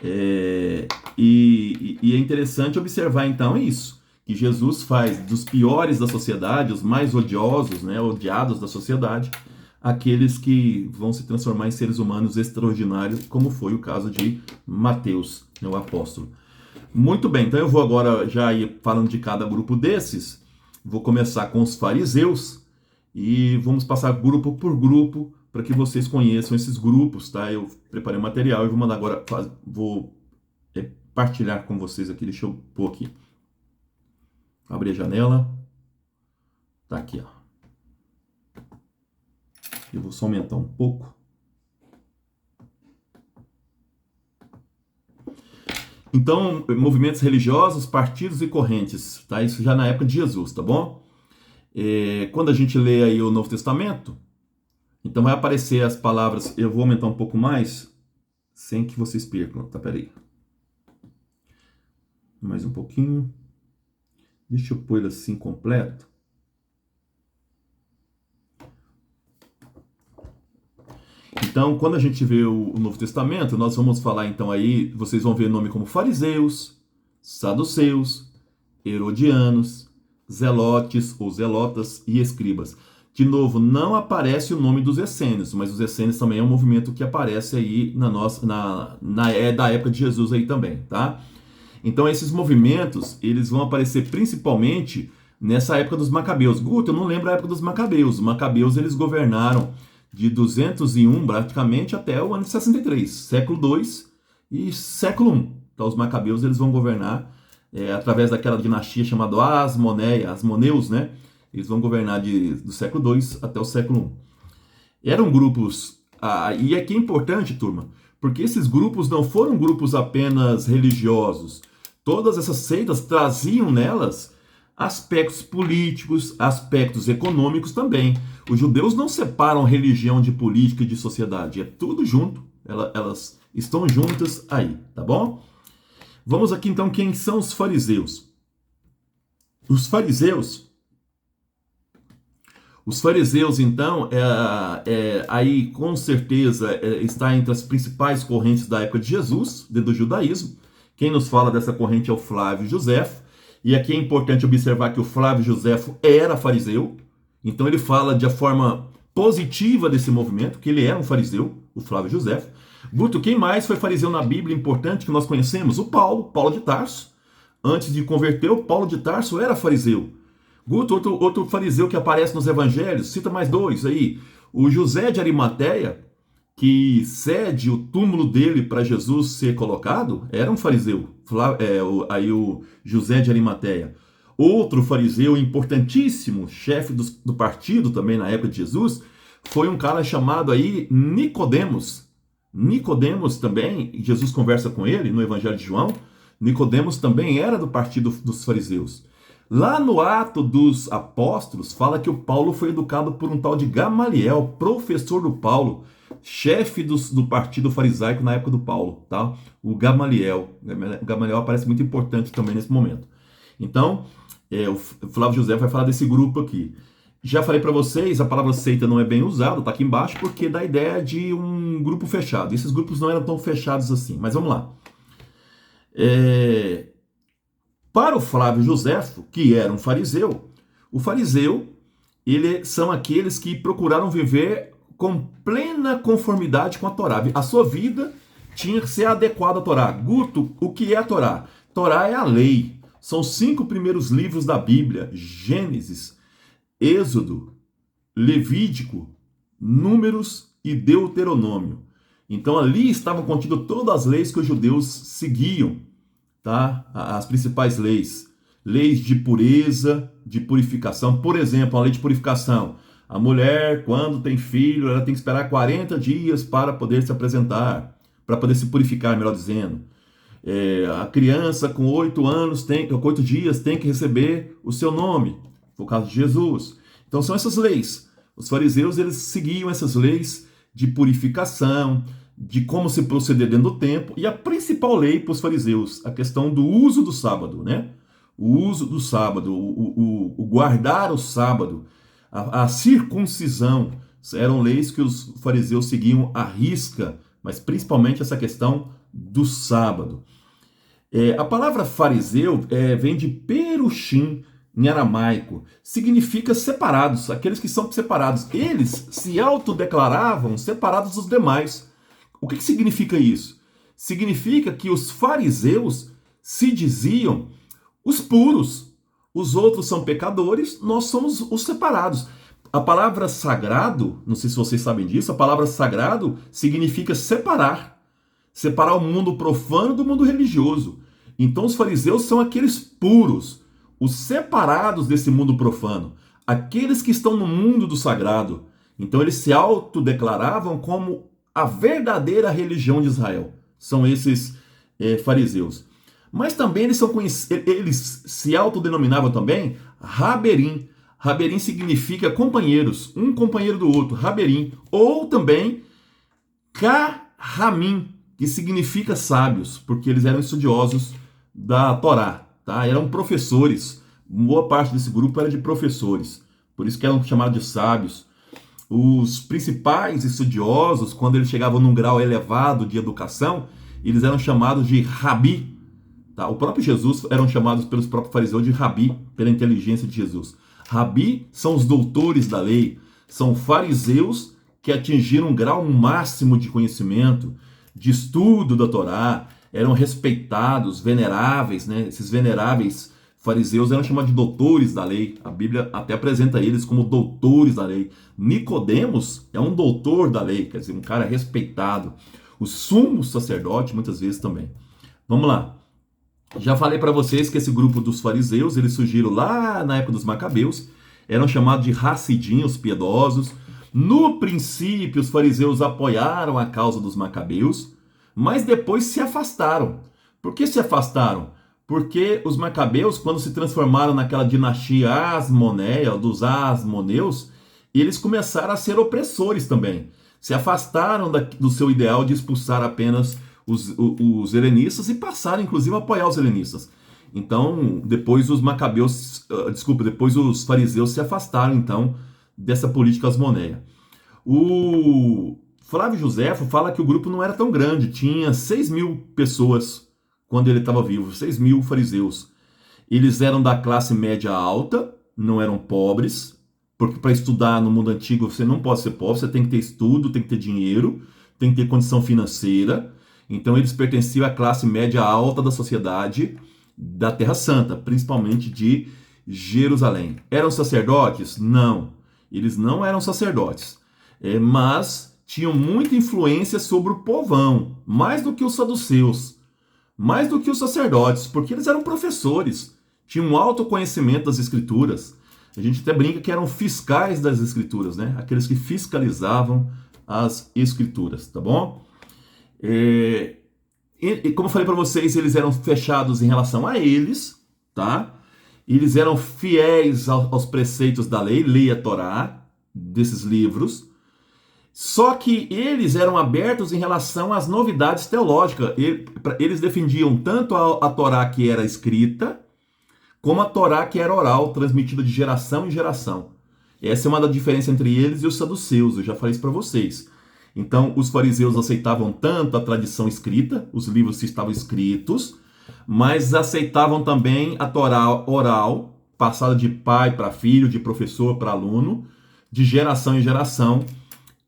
E é interessante observar então isso, que Jesus faz dos piores da sociedade, os mais odiosos, né, odiados da sociedade, aqueles que vão se transformar em seres humanos extraordinários, como foi o caso de Mateus, né, o apóstolo. Muito bem, então eu vou agora já ir falando de cada grupo desses. Vou começar com os fariseus e vamos passar grupo por grupo para que vocês conheçam esses grupos, tá? Eu preparei o material e vou mandar agora, vou partilhar com vocês aqui. Deixa eu pôr aqui. Abrir a janela. Tá aqui, ó. Eu vou só aumentar um pouco. Então, movimentos religiosos, partidos e correntes, tá? Isso já na época de Jesus, tá bom? Quando a gente lê aí o Novo Testamento, então vai aparecer as palavras, eu vou aumentar um pouco mais, sem que vocês percam, tá? Peraí. Mais um pouquinho. Deixa eu pôr ele assim completo. Então, quando a gente vê o Novo Testamento, nós vamos falar então aí, vocês vão ver nome como fariseus, saduceus, herodianos, zelotes ou zelotas e escribas. De novo, não aparece o nome dos essênios, mas os essênios também é um movimento que aparece aí da época de Jesus aí também, tá? Então esses movimentos, eles vão aparecer principalmente nessa época dos Macabeus. Guto, eu não lembro a época dos Macabeus. Os Macabeus, eles governaram de 201 praticamente até o ano de 63, século II e século I. Então os Macabeus, eles vão governar através daquela dinastia chamada Asmoneus, né? Eles vão governar do século II até o século I. Eram grupos, e aqui é importante, turma, porque esses grupos não foram grupos apenas religiosos. Todas essas seitas traziam nelas aspectos políticos, aspectos econômicos também. Os judeus não separam religião de política e de sociedade, é tudo junto, elas estão juntas aí, tá bom? Vamos aqui então, quem são os fariseus? Os fariseus então, aí com certeza está entre as principais correntes da época de Jesus, dentro do judaísmo. Quem nos fala dessa corrente é o Flávio Josefo. E aqui é importante observar que o Flávio Josefo era fariseu, então ele fala de forma positiva desse movimento, que ele era um fariseu, o Flávio Josefo. Guto, quem mais foi fariseu na Bíblia importante que nós conhecemos? O Paulo de Tarso. Antes de converter, o Paulo de Tarso era fariseu. Guto, outro fariseu que aparece nos evangelhos, cita mais dois aí. O José de Arimateia, que cede o túmulo dele para Jesus ser colocado, era um fariseu. Aí o José de Arimateia. Outro fariseu importantíssimo, chefe do partido também na época de Jesus, foi um cara chamado aí Nicodemos. Nicodemos também, Jesus conversa com ele no Evangelho de João, Nicodemos também era do partido dos fariseus. Lá no Ato dos Apóstolos, fala que o Paulo foi educado por um tal de Gamaliel, professor do Paulo, chefe do partido farisaico na época do Paulo, tá? O Gamaliel. O Gamaliel aparece muito importante também nesse momento. Então, o Flávio José vai falar desse grupo aqui. Já falei para vocês, a palavra seita não é bem usada, tá aqui embaixo, porque dá a ideia de um grupo fechado. Esses grupos não eram tão fechados assim, mas vamos lá. Para o Flávio Joséfo, que era um fariseu, o fariseu, são aqueles que procuraram viver com plena conformidade com a Torá. A sua vida tinha que ser adequada à Torá. Guto, o que é a Torá? Torá é a lei. São 5 primeiros livros da Bíblia: Gênesis, Êxodo, Levítico, Números e Deuteronômio. Então ali estavam contidas todas as leis que os judeus seguiam, tá? As principais leis. Leis de pureza, de purificação. Por exemplo, a lei de purificação. A mulher, quando tem filho, ela tem que esperar 40 dias para poder se apresentar, para poder se purificar, melhor dizendo. A criança com 8 dias tem que receber o seu nome, por causa de Jesus. Então são essas leis. Os fariseus, eles seguiam essas leis de purificação, de como se proceder dentro do templo, e a principal lei para os fariseus, a questão do uso do sábado, né? O uso do sábado, o guardar o sábado, a circuncisão, eram leis que os fariseus seguiam à risca, mas principalmente essa questão do sábado. A palavra fariseu vem de perushim, em aramaico, significa separados, aqueles que são separados. Eles se autodeclaravam separados dos demais. O que significa isso? Significa que os fariseus se diziam os puros, os outros são pecadores, nós somos os separados. A palavra sagrado, não sei se vocês sabem disso, a palavra sagrado significa separar o mundo profano do mundo religioso. Então os fariseus são aqueles puros, os separados desse mundo profano, aqueles que estão no mundo do sagrado. Então eles se autodeclaravam como a verdadeira religião de Israel. São esses fariseus. Mas também eles se autodenominavam também Raberim. Raberim significa companheiros, um companheiro do outro, Raberim. Ou também Kahamim, que significa sábios, porque eles eram estudiosos da Torá, tá? Eram professores. Boa parte desse grupo era de professores, por isso que eram chamados de sábios. Os principais estudiosos, quando eles chegavam num grau elevado de educação, eles eram chamados de Rabi. Tá? O próprio Jesus eram chamados pelos próprios fariseus de Rabi, pela inteligência de Jesus. Rabi são os doutores da lei, são fariseus que atingiram um grau máximo de conhecimento, de estudo da Torá, eram respeitados, veneráveis, né? Esses veneráveis fariseus eram chamados de doutores da lei. A Bíblia até apresenta eles como doutores da lei. Nicodemos é um doutor da lei, quer dizer, um cara respeitado. O sumo sacerdote, muitas vezes também. Vamos lá. Já falei para vocês que esse grupo dos fariseus, eles surgiram lá na época dos macabeus, eram chamados de Hassidim, os piedosos. No princípio, os fariseus apoiaram a causa dos macabeus, mas depois se afastaram. Por que se afastaram? Porque os macabeus, quando se transformaram naquela dinastia asmoneia, dos asmoneus, eles começaram a ser opressores também. Se afastaram do seu ideal de expulsar apenas os helenistas e passaram, inclusive, a apoiar os helenistas. Então, depois os fariseus se afastaram, então, dessa política asmoneia. O Flávio Joséfo fala que o grupo não era tão grande, tinha 6.000 pessoas quando ele estava vivo, 6.000 fariseus. Eles eram da classe média alta, não eram pobres, porque para estudar no mundo antigo você não pode ser pobre, você tem que ter estudo, tem que ter dinheiro, tem que ter condição financeira. Então eles pertenciam à classe média alta da sociedade da Terra Santa, principalmente de Jerusalém. Eram sacerdotes? Não, eles não eram sacerdotes, mas tinham muita influência sobre o povão, mais do que os saduceus, mais do que os sacerdotes, porque eles eram professores, tinham um alto conhecimento das Escrituras. A gente até brinca que eram fiscais das Escrituras, né? Aqueles que fiscalizavam as Escrituras, tá bom? E como eu falei para vocês, eles eram fechados em relação a eles, tá? Eles eram fiéis aos preceitos da lei, a Torá, desses livros. Só que eles eram abertos em relação às novidades teológicas. Eles defendiam tanto a Torá que era escrita, como a Torá que era oral, transmitida de geração em geração. Essa é uma da diferença entre eles e os saduceus, eu já falei isso para vocês. Então, os fariseus aceitavam tanto a tradição escrita, os livros que estavam escritos, mas aceitavam também a Torá oral, passada de pai para filho, de professor para aluno, de geração em geração.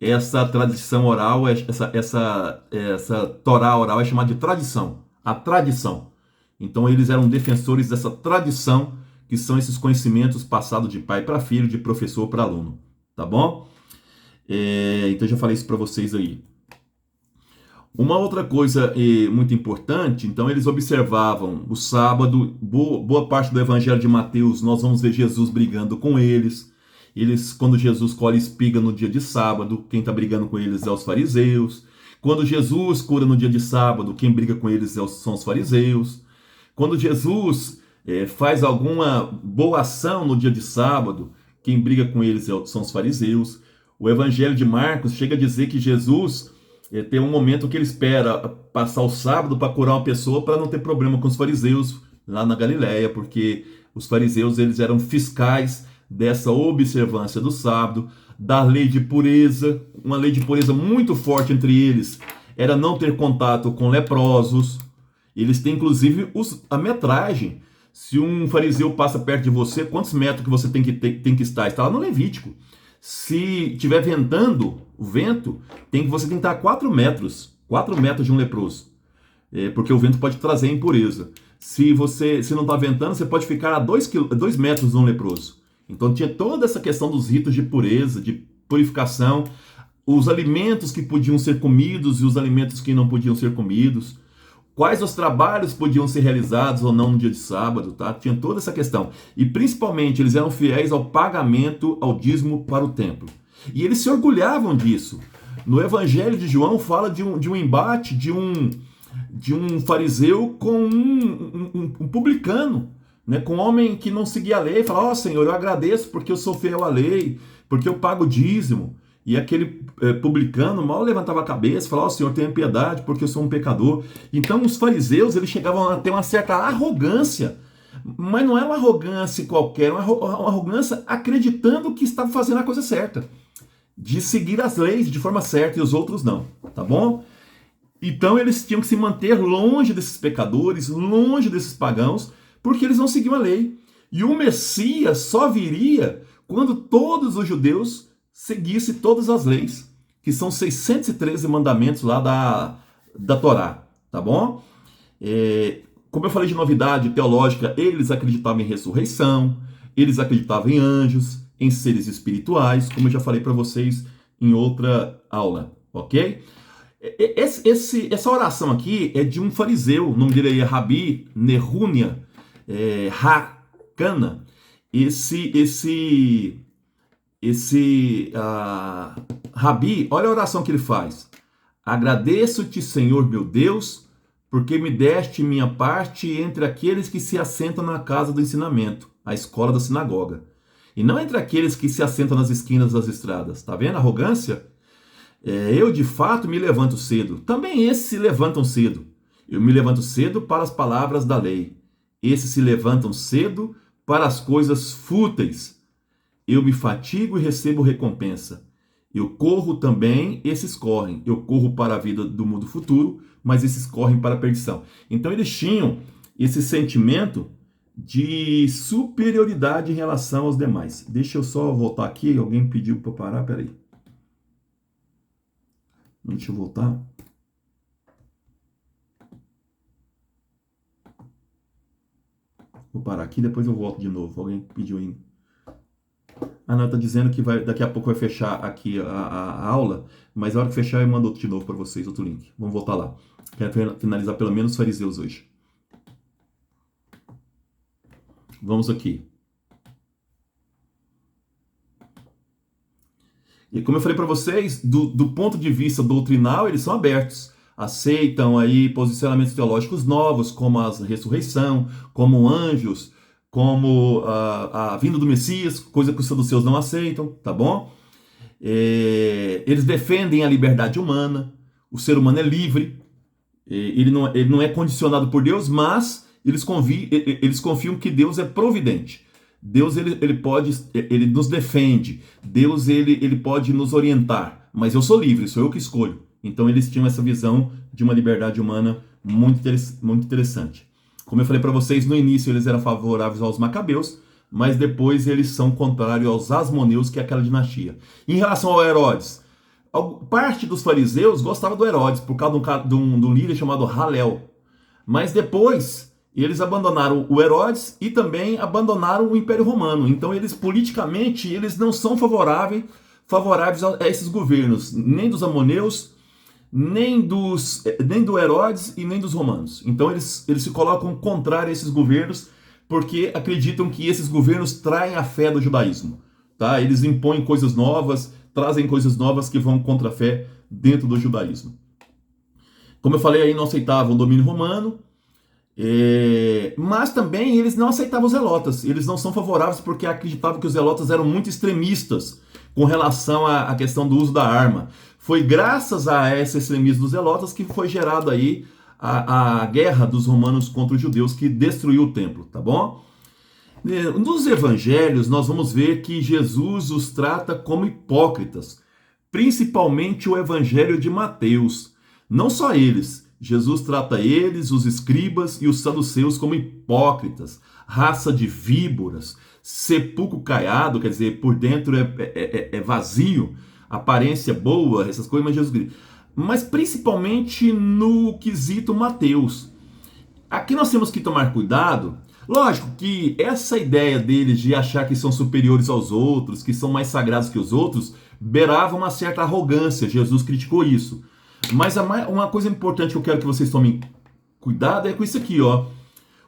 Essa tradição oral, essa Torá oral é chamada de tradição, a tradição. Então eles eram defensores dessa tradição, que são esses conhecimentos passados de pai para filho, de professor para aluno, tá bom? Então eu já falei isso para vocês aí. Uma outra coisa muito importante, então eles observavam o sábado, boa parte do Evangelho de Mateus, nós vamos ver Jesus brigando com eles. Quando Jesus colhe espiga no dia de sábado, quem está brigando com eles é os fariseus. Quando Jesus cura no dia de sábado, quem briga com eles são os fariseus. Quando Jesus faz alguma boa ação no dia de sábado, quem briga com eles são os fariseus. O Evangelho de Marcos chega a dizer que Jesus tem um momento que ele espera passar o sábado para curar uma pessoa para não ter problema com os fariseus lá na Galileia, porque os fariseus eles eram fiscais dessa observância do sábado, da lei de pureza. Uma lei de pureza muito forte entre eles era não ter contato com leprosos. Eles têm inclusive a metragem. Se um fariseu passa perto de você, quantos metros que você tem que estar? Está lá no Levítico. Se estiver ventando o vento, você tem que estar a 4 metros de um leproso, porque o vento pode trazer impureza. Se não está ventando, você pode ficar a 2 metros de um leproso. Então tinha toda essa questão dos ritos de pureza, de purificação, os alimentos que podiam ser comidos e os alimentos que não podiam ser comidos, quais os trabalhos podiam ser realizados ou não no dia de sábado, tá? Tinha toda essa questão. E principalmente eles eram fiéis ao pagamento, ao dízimo para o templo. E eles se orgulhavam disso. No Evangelho de João fala de um embate de um fariseu com um publicano, né? Com um homem que não seguia a lei. Fala, Senhor, eu agradeço porque eu sou fiel à lei, porque eu pago o dízimo. E aquele publicano mal levantava a cabeça, falava, Senhor, tenha piedade, porque eu sou um pecador. Então os fariseus, eles chegavam a ter uma certa arrogância, mas não é uma arrogância qualquer, uma arrogância acreditando que estava fazendo a coisa certa, de seguir as leis de forma certa e os outros não, tá bom? Então eles tinham que se manter longe desses pecadores, longe desses pagãos, porque eles não seguiam a lei. E o Messias só viria quando todos os judeus seguisse todas as leis, que são 613 mandamentos lá da Torá, tá bom? Como eu falei de novidade teológica, eles acreditavam em ressurreição, eles acreditavam em anjos, em seres espirituais, como eu já falei para vocês em outra aula, ok? Essa oração aqui é de um fariseu, o nome dele é Rabi Nehunia Hakana. Esse Rabi, olha a oração que ele faz. Agradeço-te, Senhor meu Deus, porque me deste minha parte entre aqueles que se assentam na casa do ensinamento, a escola da sinagoga, e não entre aqueles que se assentam nas esquinas das estradas. Tá vendo a arrogância? Eu de fato me levanto cedo. Também esses se levantam cedo. Eu me levanto cedo para as palavras da lei. Esses se levantam cedo para as coisas fúteis. Eu me fatigo e recebo recompensa. Eu corro também, esses correm. Eu corro para a vida do mundo futuro, mas esses correm para a perdição. Então eles tinham esse sentimento de superioridade em relação aos demais. Deixa eu só voltar aqui. Alguém pediu para parar? Peraí. Deixa eu voltar. Vou parar aqui, depois eu volto de novo. Alguém pediu aí. Não, tá dizendo que daqui a pouco vai fechar aqui a aula, mas a hora que fechar eu mando outro de novo para vocês, outro link. Vamos voltar lá. Quero finalizar pelo menos os fariseus hoje. Vamos aqui. E como eu falei para vocês, do ponto de vista doutrinal, eles são abertos. Aceitam aí posicionamentos teológicos novos, como a ressurreição, como anjos, como a vinda do Messias, coisa que os saduceus não aceitam, tá bom? Eles defendem a liberdade humana, o ser humano é livre, ele não é condicionado por Deus, mas eles confiam que Deus é providente. Deus ele nos defende, Deus ele pode nos orientar, mas eu sou livre, sou eu que escolho. Então eles tinham essa visão de uma liberdade humana muito interessante. Como eu falei para vocês, no início eles eram favoráveis aos macabeus, mas depois eles são contrários aos asmoneus, que é aquela dinastia. Em relação ao Herodes, parte dos fariseus gostava do Herodes por causa de um líder chamado Halel, mas depois eles abandonaram o Herodes e também abandonaram o Império Romano. Então eles politicamente eles não são favoráveis a esses governos, nem dos amoneus, nem do Herodes e nem dos romanos. Então eles se colocam contrário a esses governos porque acreditam que esses governos traem a fé do judaísmo. Tá? Eles impõem coisas novas, trazem coisas novas que vão contra a fé dentro do judaísmo. Como eu falei aí, não aceitavam o domínio romano, mas também eles não aceitavam os zelotas. Eles não são favoráveis porque acreditavam que os zelotas eram muito extremistas com relação à questão do uso da arma. Foi graças a esse extremismo dos zelotas que foi gerado aí a guerra dos romanos contra os judeus, que destruiu o templo, tá bom? Nos evangelhos nós vamos ver que Jesus os trata como hipócritas, principalmente o evangelho de Mateus. Não só eles, Jesus trata eles, os escribas e os saduceus como hipócritas, raça de víboras, sepulcro caiado, quer dizer, por dentro é vazio, aparência boa, essas coisas, mas Jesus grita. Mas principalmente no quesito Mateus. Aqui nós temos que tomar cuidado. Lógico que essa ideia deles de achar que são superiores aos outros, que são mais sagrados que os outros, beirava uma certa arrogância. Jesus criticou isso. Mas uma coisa importante que eu quero que vocês tomem cuidado é com isso aqui, ó.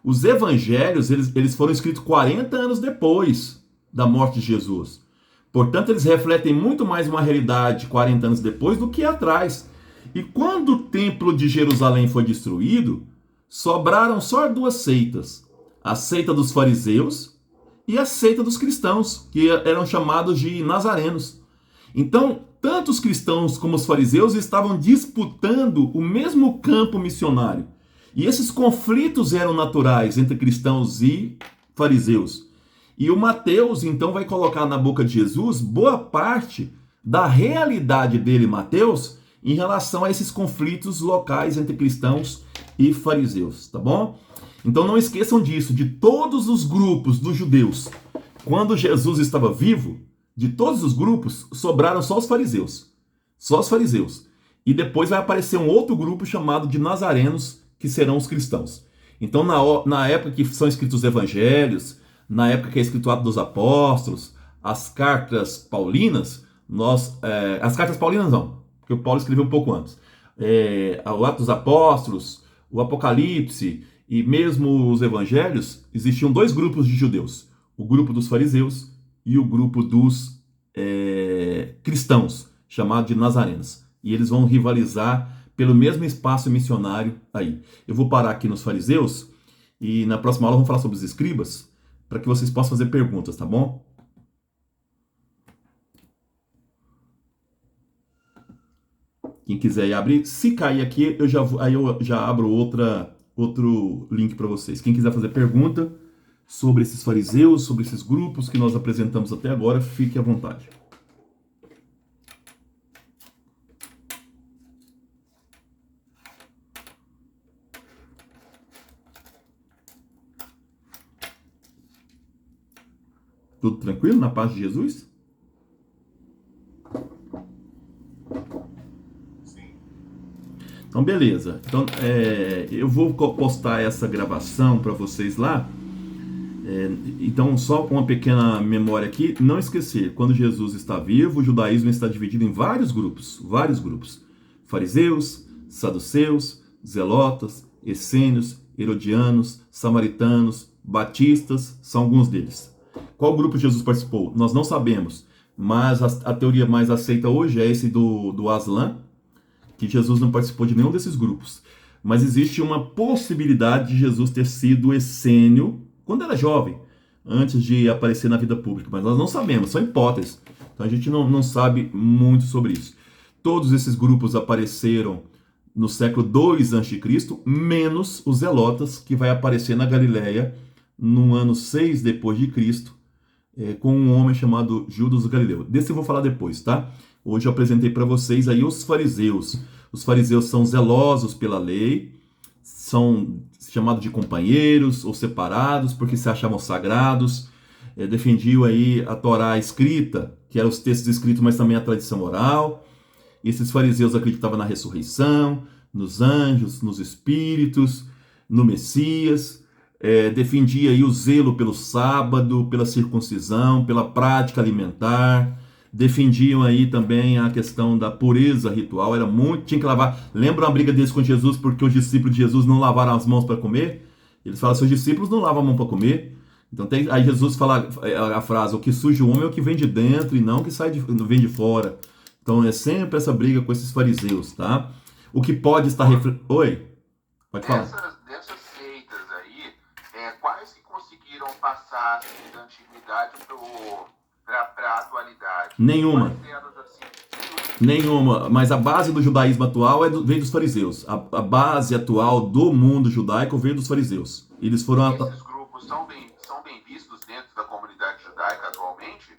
Os evangelhos, eles foram escritos 40 anos depois da morte de Jesus. Portanto, eles refletem muito mais uma realidade 40 anos depois do que atrás. E quando o templo de Jerusalém foi destruído, sobraram só duas seitas. A seita dos fariseus e a seita dos cristãos, que eram chamados de nazarenos. Então, tanto os cristãos como os fariseus estavam disputando o mesmo campo missionário. E esses conflitos eram naturais entre cristãos e fariseus. E o Mateus, então, vai colocar na boca de Jesus boa parte da realidade dele, Mateus, em relação a esses conflitos locais entre cristãos e fariseus, tá bom? Então não esqueçam disso, de todos os grupos dos judeus, quando Jesus estava vivo, de todos os grupos, sobraram só os fariseus. Só os fariseus. E depois vai aparecer um outro grupo chamado de nazarenos, que serão os cristãos. Então na época que são escritos os evangelhos, na época que é escrito o Atos dos Apóstolos, as cartas paulinas, as cartas paulinas não, porque o Paulo escreveu um pouco antes. O Atos dos Apóstolos, o Apocalipse e mesmo os evangelhos, existiam dois grupos de judeus. O grupo dos fariseus e o grupo dos cristãos, chamado de nazarenos. E eles vão rivalizar pelo mesmo espaço missionário aí. Eu vou parar aqui nos fariseus e na próxima aula vamos falar sobre os escribas, para que vocês possam fazer perguntas, tá bom? Quem quiser abrir, se cair aqui, eu já abro outro link para vocês. Quem quiser fazer pergunta sobre esses fariseus, sobre esses grupos que nós apresentamos até agora, fique à vontade. Tudo tranquilo? Na paz de Jesus? Sim. Então, beleza. Então, eu vou postar essa gravação para vocês lá. Então, só uma pequena memória aqui. Não esquecer, quando Jesus está vivo, o judaísmo está dividido em vários grupos. Fariseus, saduceus, zelotas, essênios, herodianos, samaritanos, batistas, são alguns deles. Qual grupo Jesus participou? Nós não sabemos, mas a teoria mais aceita hoje é esse do Aslan, que Jesus não participou de nenhum desses grupos. Mas existe uma possibilidade de Jesus ter sido essênio quando era jovem, antes de aparecer na vida pública, mas nós não sabemos, são hipóteses. Então a gente não sabe muito sobre isso. Todos esses grupos apareceram no século II a.C., menos os zelotas, que vai aparecer na Galileia no ano 6 depois de Cristo, com um homem chamado Judas Galileu. Desse eu vou falar depois, tá? Hoje eu apresentei para vocês aí os fariseus. Os fariseus são zelosos pela lei, são chamados de companheiros ou separados porque se achavam sagrados, defendiam aí a Torá escrita, que eram os textos escritos, mas também a tradição oral. Esses fariseus acreditavam na ressurreição, nos anjos, nos espíritos, no Messias, defendia aí o zelo pelo sábado, pela circuncisão, pela prática alimentar, defendiam aí também a questão da pureza ritual, tinha que lavar. Lembra uma briga deles com Jesus porque os discípulos de Jesus não lavaram as mãos para comer? Eles falam, seus discípulos não lavam a mão para comer. Então aí Jesus fala a frase, o que suja o homem é o que vem de dentro e não o que vem de fora. Então é sempre essa briga com esses fariseus, tá? O que pode estar... Oi? Pode falar. Dessas seitas aí, quais que conseguiram passar assim, da antiguidade para a atualidade? Nenhuma. Nenhuma, mas a base do judaísmo atual veio dos fariseus. A base atual do mundo judaico veio dos fariseus. Eles foram... Esses grupos são bem vistos dentro da comunidade judaica atualmente?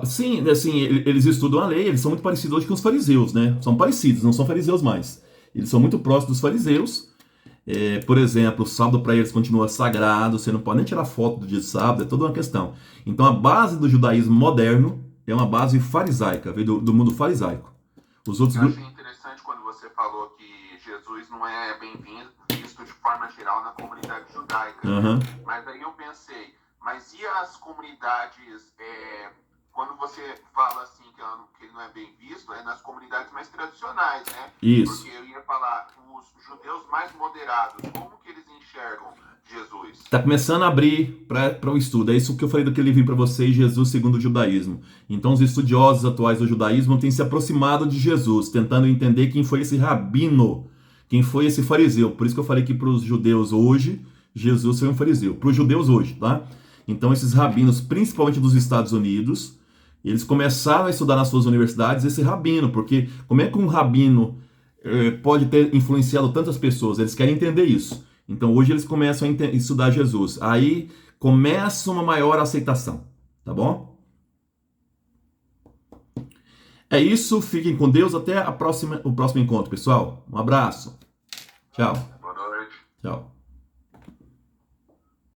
Sim, assim, eles estudam a lei, eles são muito parecidos hoje com os fariseus, né? São parecidos, não são fariseus mais. Eles são muito próximos dos fariseus. Por exemplo, o sábado para eles continua sagrado, você não pode nem tirar foto do dia de sábado, é toda uma questão. Então a base do judaísmo moderno é uma base farisaica, veio do mundo farisaico. Eu achei interessante quando você falou que Jesus não é bem-vindo, visto de forma geral na comunidade judaica. Uhum. Mas aí eu pensei, mas e as comunidades, quando você fala assim que ele não é bem visto, é nas comunidades mais tradicionais, né? Isso. Porque eu ia falar, os judeus mais moderados, como que eles enxergam Jesus? Está começando a abrir para o estudo. É isso que eu falei daquele livro para vocês, Jesus segundo o Judaísmo. Então os estudiosos atuais do judaísmo têm se aproximado de Jesus, tentando entender quem foi esse rabino, quem foi esse fariseu. Por isso que eu falei que para os judeus hoje, Jesus foi um fariseu. Para os judeus hoje, tá? Então esses rabinos, principalmente dos Estados Unidos, eles começaram a estudar nas suas universidades esse rabino, porque como é que um rabino pode ter influenciado tantas pessoas? Eles querem entender isso. Então hoje eles começam a estudar Jesus. Aí começa uma maior aceitação, tá bom? É isso, fiquem com Deus, até o próximo encontro, pessoal. Um abraço. Tchau. Boa noite. Tchau.